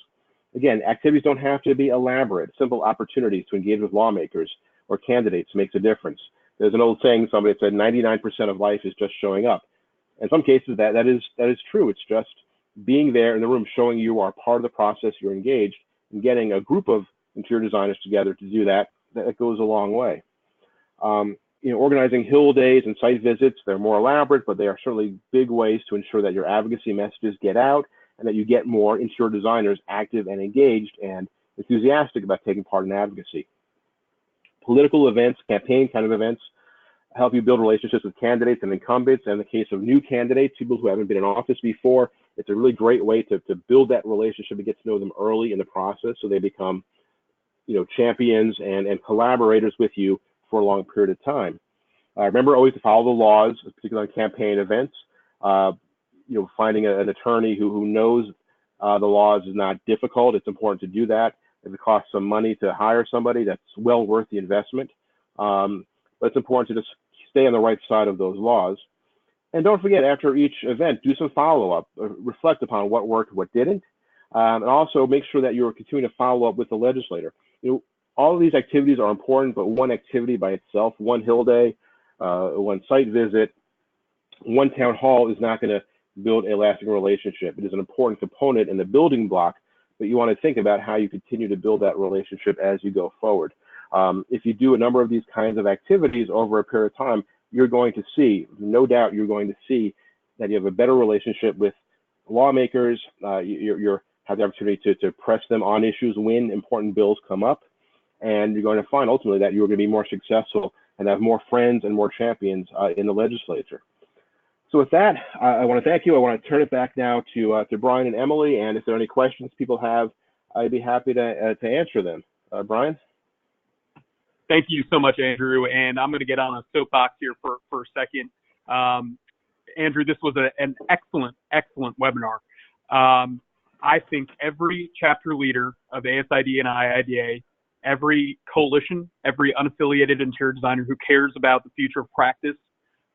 Again, activities don't have to be elaborate. Simple opportunities to engage with lawmakers or candidates makes a difference. There's an old saying, somebody said 99% of life is just showing up. In some cases, that is true. It's just being there in the room, showing you are part of the process, you're engaged, and getting a group of interior designers together to do that goes a long way. Organizing Hill Days and site visits, they're more elaborate, but they are certainly big ways to ensure that your advocacy messages get out and that you get more interior designers active and engaged and enthusiastic about taking part in advocacy. Political events, campaign kind of events, help you build relationships with candidates and incumbents. And in the case of new candidates, people who haven't been in office before, it's a really great way to build that relationship and get to know them early in the process, so they become, champions and collaborators with you for a long period of time. Remember always to follow the laws, particularly on campaign events. Finding an attorney who knows the laws is not difficult. It's important to do that. If it costs some money to hire somebody, that's well worth the investment. But it's important to just stay on the right side of those laws. And don't forget, after each event, do some follow-up, reflect upon what worked, what didn't, and also make sure that you're continuing to follow up with the legislator. All of these activities are important, but one activity by itself, one Hill Day, one site visit, one town hall is not going to build a lasting relationship. It is an important component in the building block, but you want to think about how you continue to build that relationship as you go forward. If you do a number of these kinds of activities over a period of time, you're going to see, no doubt, you're going to see that you have a better relationship with lawmakers. You have the opportunity to press them on issues when important bills come up, and you're going to find ultimately that you're going to be more successful and have more friends and more champions in the legislature. So with that, I want to thank you. I want to turn it back now to Brian and Emily, and if there are any questions people have, I'd be happy to answer them. Brian? Thank you so much, Andrew. And I'm going to get on a soapbox here for a second. Andrew, this was an excellent webinar. I think every chapter leader of ASID and IIDA, every coalition, every unaffiliated interior designer who cares about the future of practice,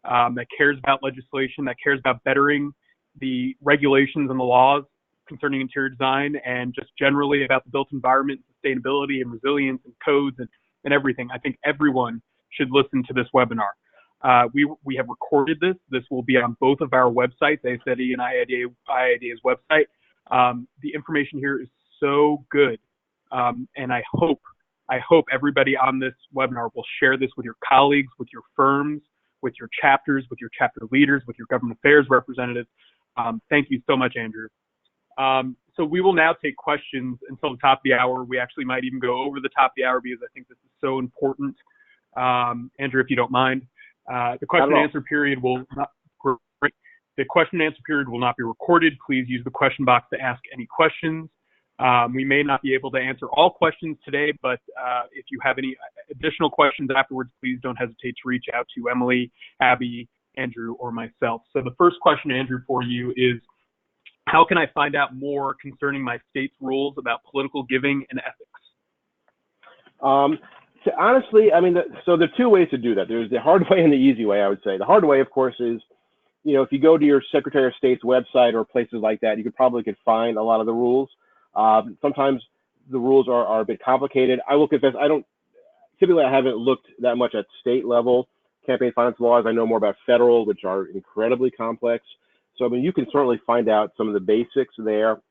that cares about legislation, that cares about bettering the regulations and the laws concerning interior design, and just generally about the built environment, sustainability and resilience and codes and everything. I think everyone should listen to this webinar. We have recorded this. This will be on both of our websites, ASID and IIDA's website. The information here is so good, and I hope everybody on this webinar will share this with your colleagues, with your firms, with your chapters, with your chapter leaders, with your government affairs representatives. Thank you so much, Andrew. So we will now take questions until the top of the hour. We actually might even go over the top of the hour because I think this is so important. Andrew, if you don't mind. The question and answer period will not be recorded. Please use the question box to ask any questions. We may not be able to answer all questions today, but if you have any additional questions afterwards, please don't hesitate to reach out to Emily, Abby, Andrew, or myself. So the first question, Andrew, for you is, how can I find out more concerning my state's rules about political giving and ethics? So honestly, I mean, so there are two ways to do that. There's the hard way and the easy way, I would say. The hard way, of course, is, if you go to your Secretary of State's website or places like that, you could find a lot of the rules. Sometimes the rules are a bit complicated. I will confess, typically I haven't looked that much at state level campaign finance laws. I know more about federal, which are incredibly complex. So, I mean, you can certainly find out some of the basics there.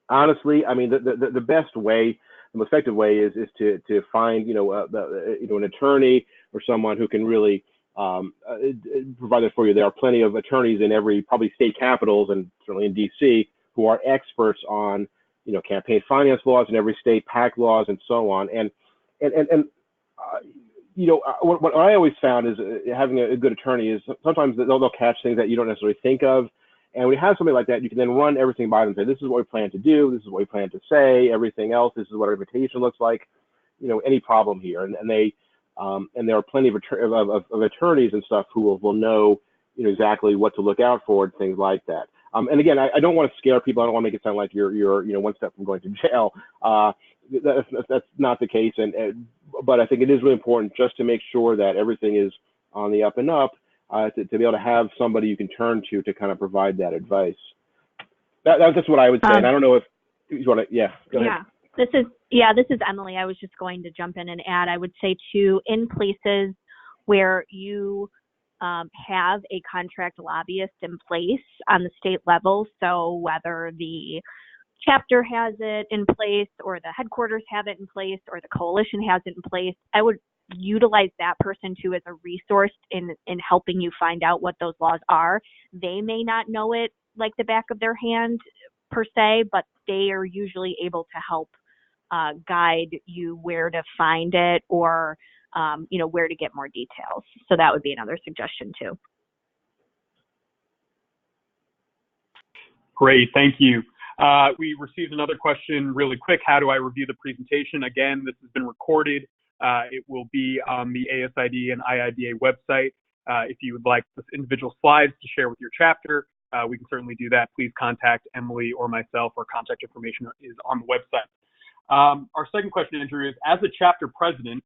Honestly, I mean, the best way, the most effective way is to find, an attorney or someone who can really provide it for you. There are plenty of attorneys in every, probably state capitals and certainly in DC, who are experts on, campaign finance laws in every state, PAC laws, and so on. What I always found is having a good attorney is sometimes they'll catch things that you don't necessarily think of. And when you have somebody like that, you can then run everything by them and say, this is what we plan to do, this is what we plan to say, everything else, this is what our invitation looks like, any problem here. And there are plenty of attorneys and stuff who will know, exactly what to look out for and things like that. And again, I don't want to scare people. I don't want to make it sound like you're one step from going to jail. That's not the case. But I think it is really important just to make sure that everything is on the up and up, to be able to have somebody you can turn to kind of provide that advice. That's what I would say. And I don't know if you want to, go ahead. This is Emily. I was just going to jump in and add, I would say too, in places where you have a contract lobbyist in place on the state level, so whether the chapter has it in place or the headquarters have it in place or the coalition has it in place, I would utilize that person too as a resource in helping you find out what those laws are. They may not know it like the back of their hand per se, but they are usually able to help guide you where to find it or where to get more details. So that would be another suggestion too. Great, thank you. We received another question really quick. How do I review the presentation? Again, this has been recorded. It will be on the ASID and IIDA website. If you would like the individual slides to share with your chapter, we can certainly do that. Please contact Emily or myself. Our contact information is on the website. Our second question, Andrew, is as a chapter president,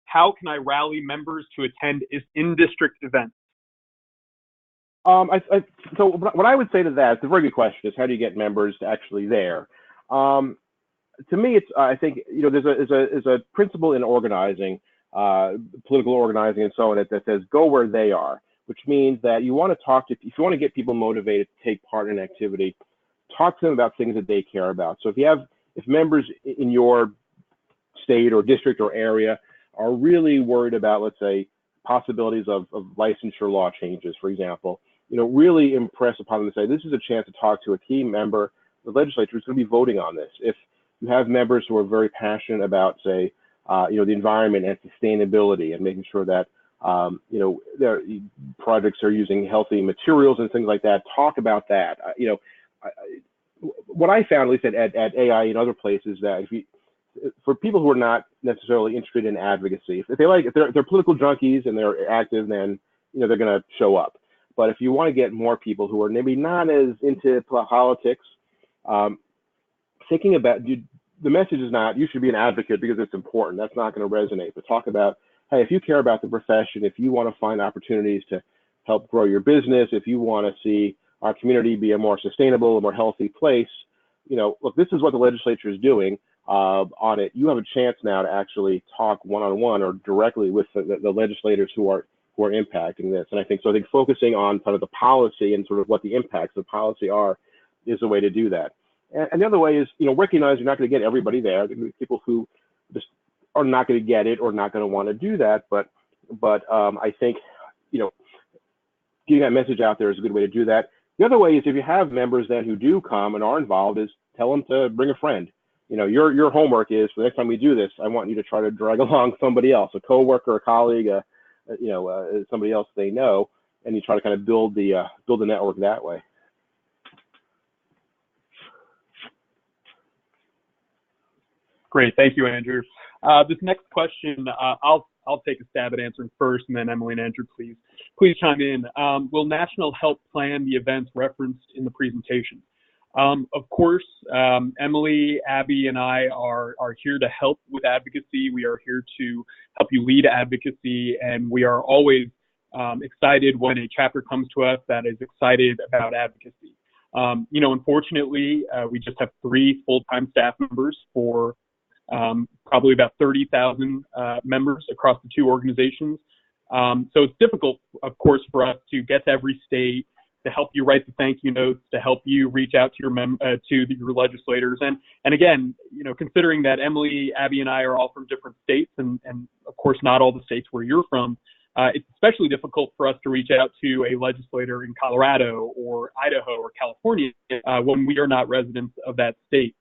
how can I rally members to attend in-district events? So what I would say to that, it's a very good question, is how do you get members actually there? To me, I think, there's a principle in organizing, political organizing and so on, that says go where they are, which means that you want to if you want to get people motivated to take part in an activity, talk to them about things that they care about. So if you have if members in your state or district or area are really worried about, let's say, possibilities of licensure law changes, for example, really impress upon them to say, this is a chance to talk to a key member of the legislature who's going to be voting on this. If you have members who are very passionate about, say, the environment and sustainability and making sure that, their projects are using healthy materials and things like that, talk about that. What I found, at least at AI and other places, that for people who are not necessarily interested in advocacy, if they're political junkies and they're active, then they're going to show up. But if you want to get more people who are maybe not as into politics, thinking about the message is not you should be an advocate because it's important. That's not going to resonate. But talk about, hey, if you care about the profession, if you want to find opportunities to help grow your business, if you want to see our community be a more sustainable, a more healthy place, look, this is what the legislature is doing on it. You have a chance now to actually talk one-on-one or directly with the legislators who are impacting this. And I think focusing on kind of the policy and sort of what the impacts of policy are is a way to do that. And the other way is, recognize you're not going to get everybody there. There are people who just are not going to get it or not going to want to do that. But I think, getting that message out there is a good way to do that. The other way is, if you have members then who do come and are involved, is tell them to bring a friend. Your homework is, for the next time we do this, I want you to try to drag along somebody else, a coworker, a colleague, somebody else they know, and you try to kind of build the network that way. Great, thank you, Andrew. This next question, I'll take a stab at answering first, and then Emily and Andrew, please chime in. Will National help plan the events referenced in the presentation? Of course, Emily, Abby, and I are here to help with advocacy. We are here to help you lead advocacy, and we are always excited when a chapter comes to us that is excited about advocacy. Unfortunately, we just have 3 full-time staff members for probably about 30,000 members across the 2 organizations. So it's difficult, of course, for us to get to every state, to help you write the thank you notes, to help you reach out to your legislators. And again, considering that Emily, Abby, and I are all from different states, and of course not all the states where you're from, it's especially difficult for us to reach out to a legislator in Colorado or Idaho or California when we are not residents of that state.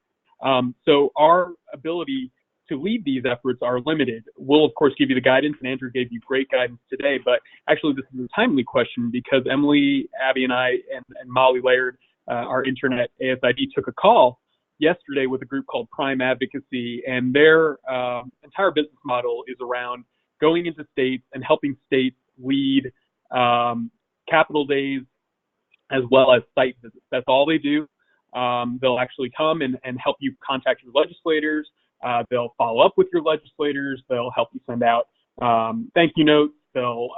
So our ability to lead these efforts are limited. We'll, of course, give you the guidance, and Andrew gave you great guidance today, but actually this is a timely question because Emily, Abby, and I, and Molly Laird, our intern at ASID, took a call yesterday with a group called Prime Advocacy, and their entire business model is around going into states and helping states lead Capitol days as well as site visits. That's all they do. They'll actually come and help you contact your legislators. They'll follow up with your legislators. They'll help you send out thank you notes. They'll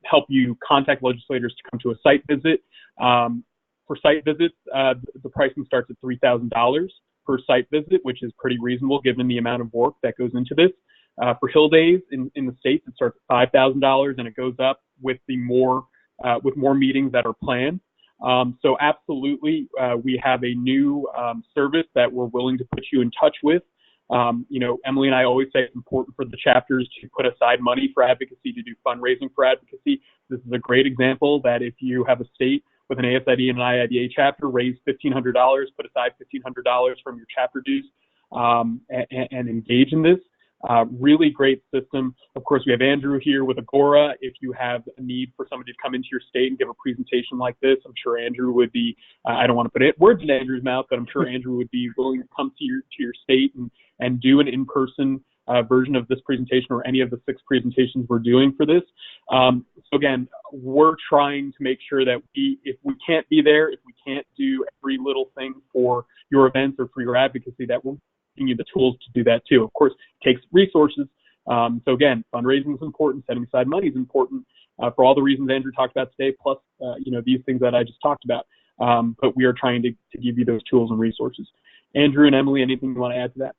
help you contact legislators to come to a site visit. For site visits, the pricing starts at $3,000 per site visit, which is pretty reasonable given the amount of work that goes into this. For Hill Days in the States, it starts at $5,000 and it goes up with more meetings that are planned. So absolutely, we have a new service that we're willing to put you in touch with. Emily and I always say it's important for the chapters to put aside money for advocacy, to do fundraising for advocacy. This is a great example that if you have a state with an ASID and an IIDA chapter, raise $1,500, put aside $1,500 from your chapter dues, and engage in this. Really great system. Of course, we have Andrew here with Agora. If you have a need for somebody to come into your state and give a presentation like this, I'm sure Andrew would be, I don't want to put words in Andrew's mouth, but I'm sure Andrew would be willing to come to your state and do an in-person version of this presentation or any of the 6 presentations we're doing for this. So again, we're trying to make sure that if we can't be there, if we can't do every little thing for your events or for your advocacy, that we'll you the tools to do that too. Of course, it takes resources. So again, fundraising is important, setting aside money is important for all the reasons Andrew talked about today, plus these things that I just talked about. But we are trying to give you those tools and resources. Andrew and Emily, anything you want to add to that?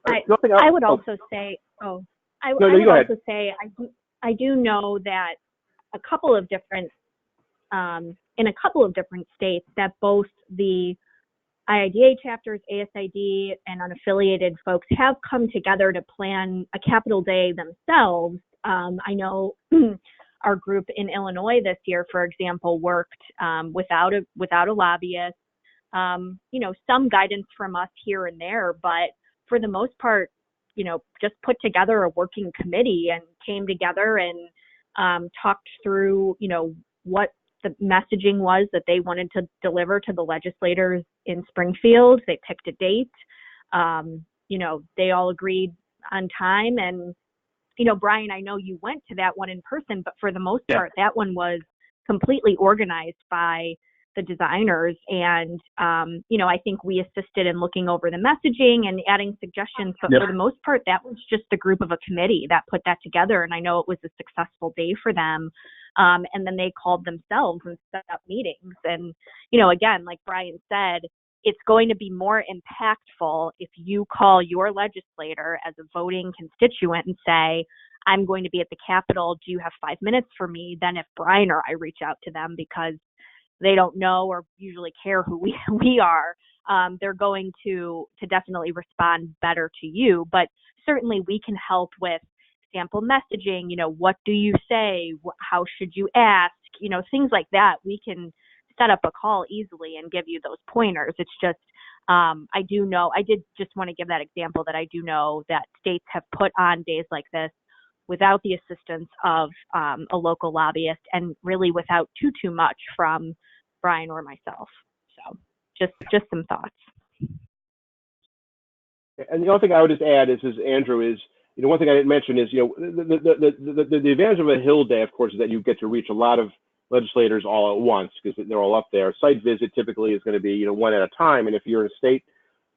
I would also say, I do know that in a couple of different states that boast the IIDA chapters, ASID, and unaffiliated folks have come together to plan a Capitol Day themselves. I know our group in Illinois this year, for example, worked without a lobbyist. Some guidance from us here and there, but for the most part, just put together a working committee and came together and talked through, what the messaging was that they wanted to deliver to the legislators in Springfield. They picked a date. They all agreed on time. And, Brian, I know you went to that one in person, but for the most part, that one was completely organized by the designers. And, I think we assisted in looking over the messaging and adding suggestions. But for the most part, that was just a group of a committee that put that together. And I know it was a successful day for them. And then they called themselves and set up meetings. And, again, like Brian said, it's going to be more impactful if you call your legislator as a voting constituent and say, I'm going to be at the Capitol. Do you have 5 minutes for me? Than if Brian or I reach out to them, because they don't know or usually care who we are. They're going to definitely respond better to you. But certainly we can help with sample messaging. What do you say? How should you ask? Things like that. We can set up a call easily and give you those pointers. It's just, I did just want to give that example that I do know that states have put on days like this without the assistance of a local lobbyist, and really without too much from Brian or myself. So just some thoughts. And the only thing I would just add is Andrew, is, one thing I didn't mention is, the advantage of a Hill Day, of course, is that you get to reach a lot of legislators all at once because they're all up there. Site visit typically is going to be, one at a time. And if you're a state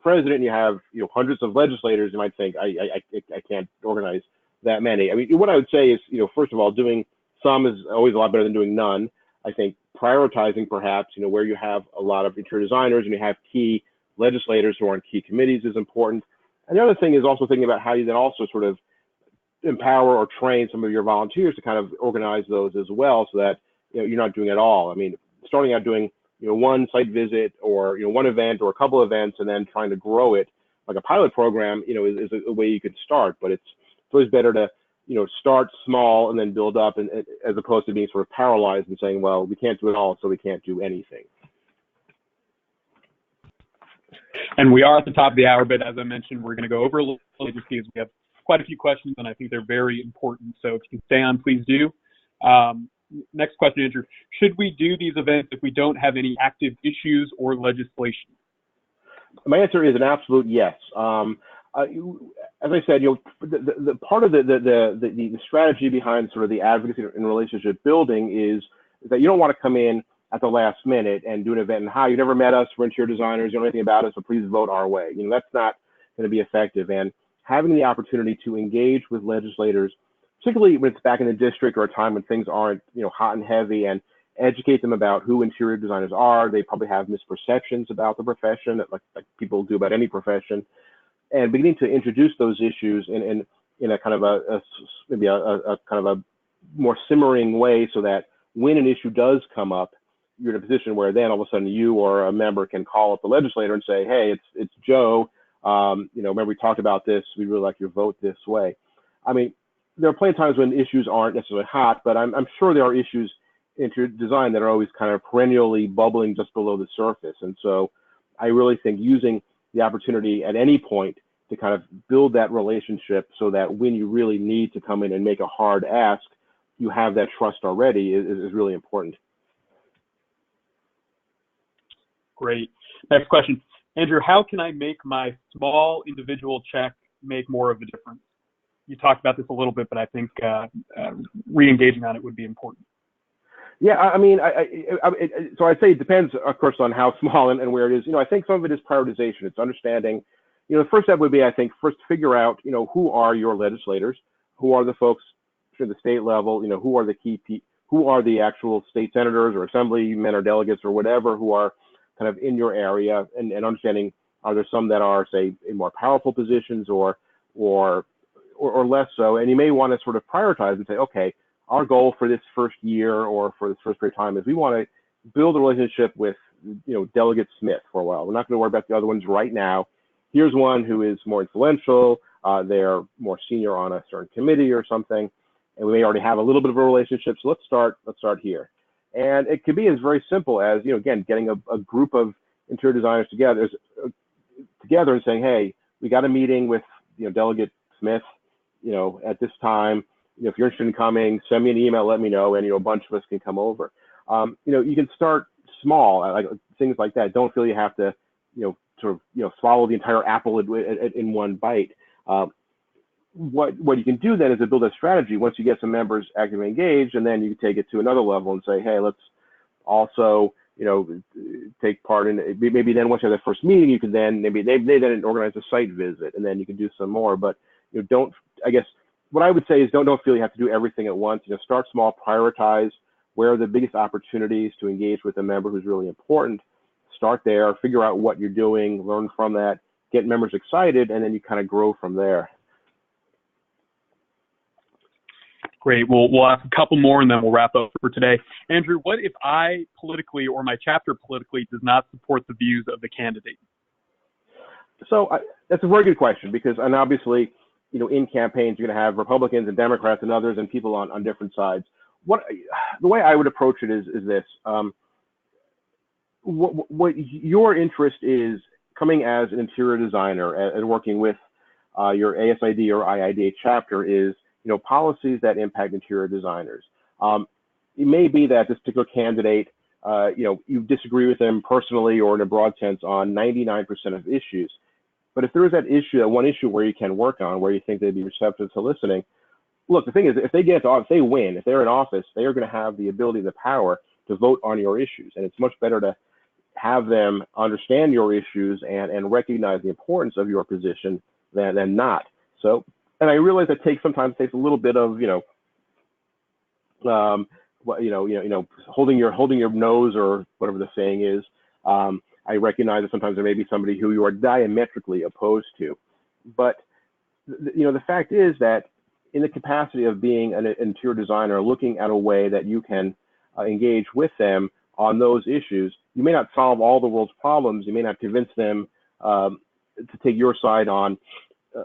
president and you have, hundreds of legislators, you might think, I can't organize that many. I mean, what I would say is, first of all, doing some is always a lot better than doing none. I think prioritizing perhaps, where you have a lot of interior designers and you have key legislators who are on key committees is important. And the other thing is also thinking about how you then also sort of empower or train some of your volunteers to kind of organize those as well, so that, you're not doing it all. I mean, starting out doing, one site visit or, one event or a couple events and then trying to grow it like a pilot program, is a way you could start. But it's always better to, start small and then build up, and as opposed to being sort of paralyzed and saying, well, we can't do it all, so we can't do anything. And we are at the top of the hour, but as I mentioned, we're going to go over a little bit just because we have quite a few questions and I think they're very important. So if you can stay on, please do. Next question, Andrew. Should we do these events if we don't have any active issues or legislation? My answer is an absolute yes. As I said, the part of the strategy behind sort of the advocacy and relationship building is that you don't want to come in at the last minute and do an event and, hi, you never met us, we're interior designers, you don't know anything about us, so please vote our way. That's not going to be effective. And having the opportunity to engage with legislators, particularly when it's back in the district or a time when things aren't, hot and heavy, and educate them about who interior designers are. They probably have misperceptions about the profession, like people do about any profession, and beginning to introduce those issues in a kind of maybe a kind of a more simmering way, so that when an issue does come up, you're in a position where then all of a sudden you or a member can call up the legislator and say, hey, it's Joe. Remember we talked about this. We really like your vote this way. I mean, there are plenty of times when issues aren't necessarily hot, but I'm sure there are issues in interior design that are always kind of perennially bubbling just below the surface. And so I really think using the opportunity at any point to kind of build that relationship, so that when you really need to come in and make a hard ask, you have that trust already, is really important. Great. Next question. Andrew, how can I make my small individual check make more of a difference? You talked about this a little bit, but I think re-engaging on it would be important. Yeah, I mean, so I'd say it depends, of course, on how small and where it is. I think some of it is prioritization. It's understanding, the first step would be, I think, first figure out, who are your legislators, who are the folks at the state level, who are the who are the actual state senators or assemblymen or delegates or whatever who are kind of in your area, and understanding, are there some that are, say, in more powerful positions or less so, and you may want to sort of prioritize and say, okay, our goal for this first year or for this first period of time is we want to build a relationship with Delegate Smith for a while. We're not going to worry about the other ones right now. Here's one who is more influential. They're more senior on a certain committee or something, and we may already have a little bit of a relationship. So let's start here. And it could be as very simple as, again, getting a group of interior designers together and saying, hey, we got a meeting with, Delegate Smith, at this time. If you're interested in coming, send me an email, let me know, and, a bunch of us can come over. You can start small, like things like that. Don't feel you have to, swallow the entire apple in one bite. What you can do then is to build a strategy once you get some members actively engaged, and then you can take it to another level and say, hey, let's also, take part in, maybe then once you have that first meeting, you can then, maybe they then organize a site visit, and then you can do some more. But, I guess what I would say is don't feel you have to do everything at once. Start small, prioritize where are the biggest opportunities to engage with a member who's really important. Start there, figure out what you're doing, learn from that, get members excited, and then you kind of grow from there. Great. We'll ask a couple more and then we'll wrap up for today. Andrew, what if I politically or my chapter politically does not support the views of the candidate? So that's a very good question because, and obviously, in campaigns, you're going to have Republicans and Democrats and others and people on different sides. The way I would approach it is this. What your interest is coming as an interior designer and working with your ASID or IIDA chapter is, policies that impact interior designers. It may be that this particular candidate, you disagree with them personally or in a broad sense on 99% of issues. But if there is that one issue where you can work on, where you think they'd be receptive to listening, look, the thing is, if they win, if they're in office, they are going to have the ability, the power to vote on your issues. And it's much better to have them understand your issues and recognize the importance of your position than not. So, and I realize that sometimes takes a little bit of, holding your nose or whatever the saying is. I recognize that sometimes there may be somebody who you are diametrically opposed to, but the fact is that in the capacity of being an interior designer, looking at a way that you can engage with them on those issues, you may not solve all the world's problems. You may not convince them to take your side on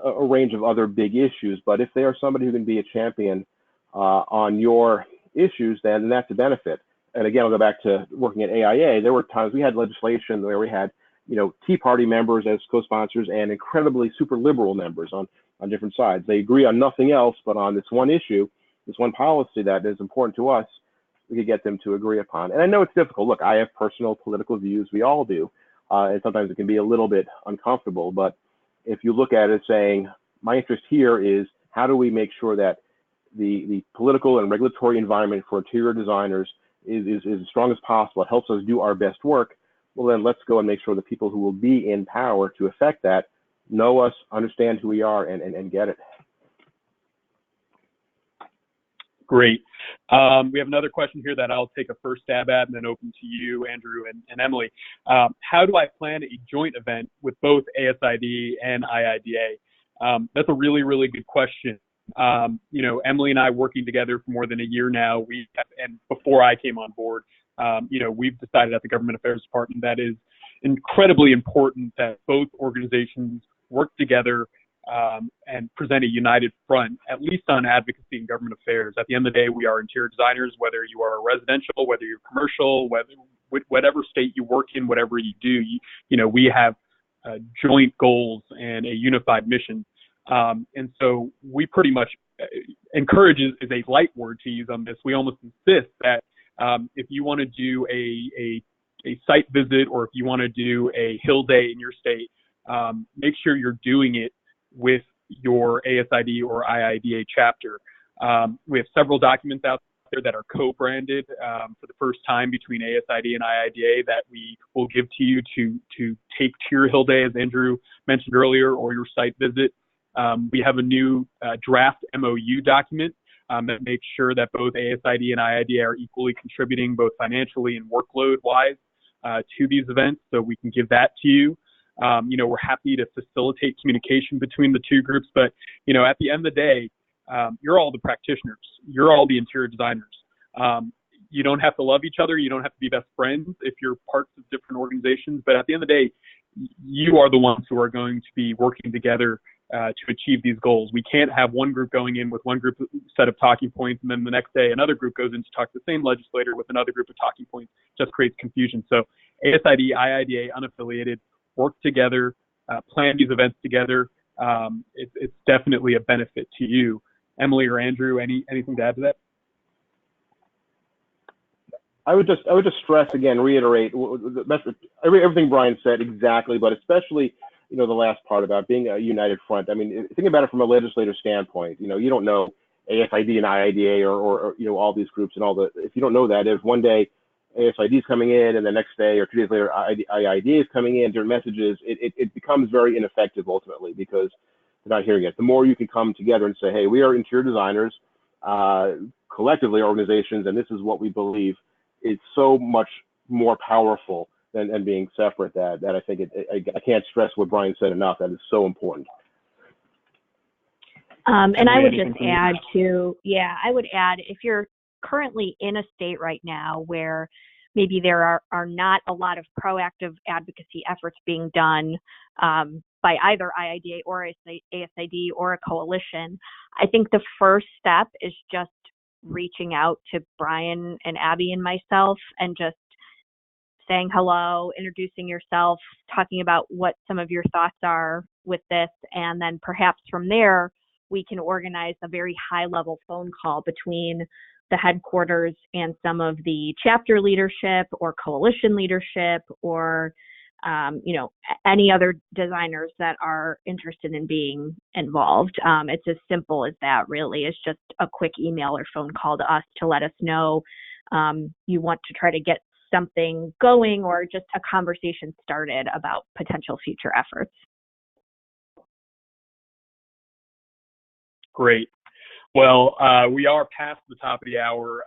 a range of other big issues, but if they are somebody who can be a champion on your issues, then that's a benefit. And again, I'll go back to working at AIA. There were times we had legislation where we had, Tea Party members as co-sponsors and incredibly super liberal members on different sides. They agree on nothing else, but on this one issue, this one policy that is important to us, we could get them to agree upon. And I know it's difficult. Look, I have personal political views. We all do. And sometimes it can be a little bit uncomfortable. But if you look at it saying, my interest here is how do we make sure that the political and regulatory environment for interior designers is as strong as possible. It helps us do our best work. Well, then let's go and make sure the people who will be in power to affect that know us, understand who we are, and get it. Great. We have another question here that I'll take a first stab at and then open to you, Andrew and Emily. How do I plan a joint event with both ASID and IIDA? That's a really, really good question. Emily and I working together for more than a year now, and before I came on board, we've decided at the Government Affairs Department that is incredibly important that both organizations work together and present a united front, at least on advocacy and government affairs. At the end of the day, we are interior designers, whether you are residential, whether you're commercial, whatever state you work in, whatever you do, we have joint goals and a unified mission. And so we pretty much encourage is a light word to use on this. We almost insist that if you want to do a site visit or if you want to do a Hill Day in your state, make sure you're doing it with your ASID or IIDA chapter. We have several documents out there that are co-branded for the first time between ASID and IIDA that we will give to you to take to your Hill Day, as Andrew mentioned earlier, or your site visit. We have a new draft MOU document that makes sure that both ASID and IIDA are equally contributing both financially and workload-wise to these events, so we can give that to you. We're happy to facilitate communication between the two groups, but, at the end of the day, you're all the practitioners. You're all the interior designers. You don't have to love each other. You don't have to be best friends if you're parts of different organizations. But at the end of the day, you are the ones who are going to be working together to achieve these goals. We can't have one group going in with one group set of talking points, and then the next day another group goes in to talk to the same legislator with another group of talking points. It just creates confusion. So ASID, IIDA, unaffiliated, work together, plan these events together. It's definitely a benefit to you. Emily or Andrew, anything to add to that? I would just stress again, reiterate everything Brian said exactly, but especially, the last part about being a united front. I mean, think about it from a legislative standpoint. You don't know ASID and IIDA or all these groups and all if you don't know that, if one day ASID is coming in and the next day or 2 days later IIDA is coming in, different messages, it becomes very ineffective ultimately because they're not hearing it. The more you can come together and say, hey, we are interior designers, collectively organizations, and this is what we believe, it's so much more powerful than being separate that I think I can't stress what Brian said enough. That is so important. And I would just add I would add, if you're currently in a state right now where maybe there are not a lot of proactive advocacy efforts being done by either IIDA or ASID or a coalition, I think the first step is just reaching out to Brian and Abby and myself and just saying hello, introducing yourself, talking about what some of your thoughts are with this, and then perhaps from there we can organize a very high-level phone call between the headquarters and some of the chapter leadership or coalition leadership or any other designers that are interested in being involved. It's as simple as that, really. It's just a quick email or phone call to us to let us know you want to try to get something going or just a conversation started about potential future efforts. Great. Well, we are past the top of the hour,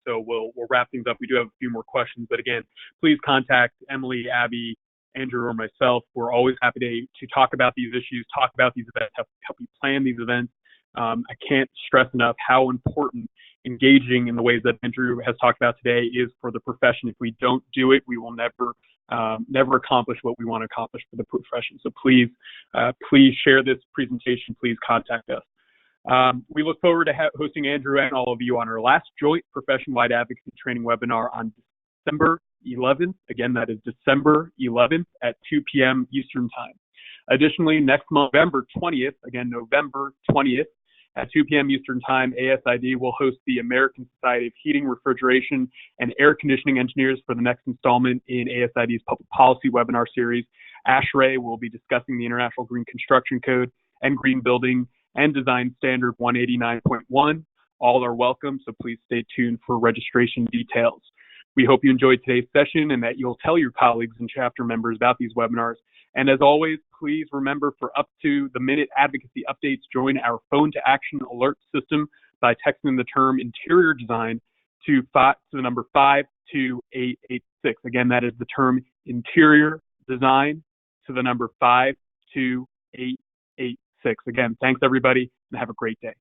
so we'll wrap things up. We do have a few more questions, but again, please contact Emily, Abby, Andrew, or myself. We're always happy to talk about these issues, talk about these events, help you plan these events. I can't stress enough how important engaging in the ways that Andrew has talked about today is for the profession. If we don't do it, we will never accomplish what we want to accomplish for the profession. So please share this presentation. Please contact us. We look forward to hosting Andrew and all of you on our last joint profession-wide advocacy training webinar on December 11th. Again, that is December 11th at 2 p.m. Eastern Time. Additionally, next November 20th, again, November 20th at 2 p.m. Eastern Time, ASID will host the American Society of Heating, Refrigeration, and Air Conditioning Engineers for the next installment in ASID's public policy webinar series. ASHRAE will be discussing the International Green Construction Code and Green Building and Design Standard 189.1. All are welcome, so please stay tuned for registration details. We hope you enjoyed today's session and that you'll tell your colleagues and chapter members about these webinars. And as always, please remember, for up-to-the-minute advocacy updates, join our phone-to-action alert system by texting the term interior design to the number 52886. Again, that is the term interior design to the number 52886. Again, thanks everybody and have a great day.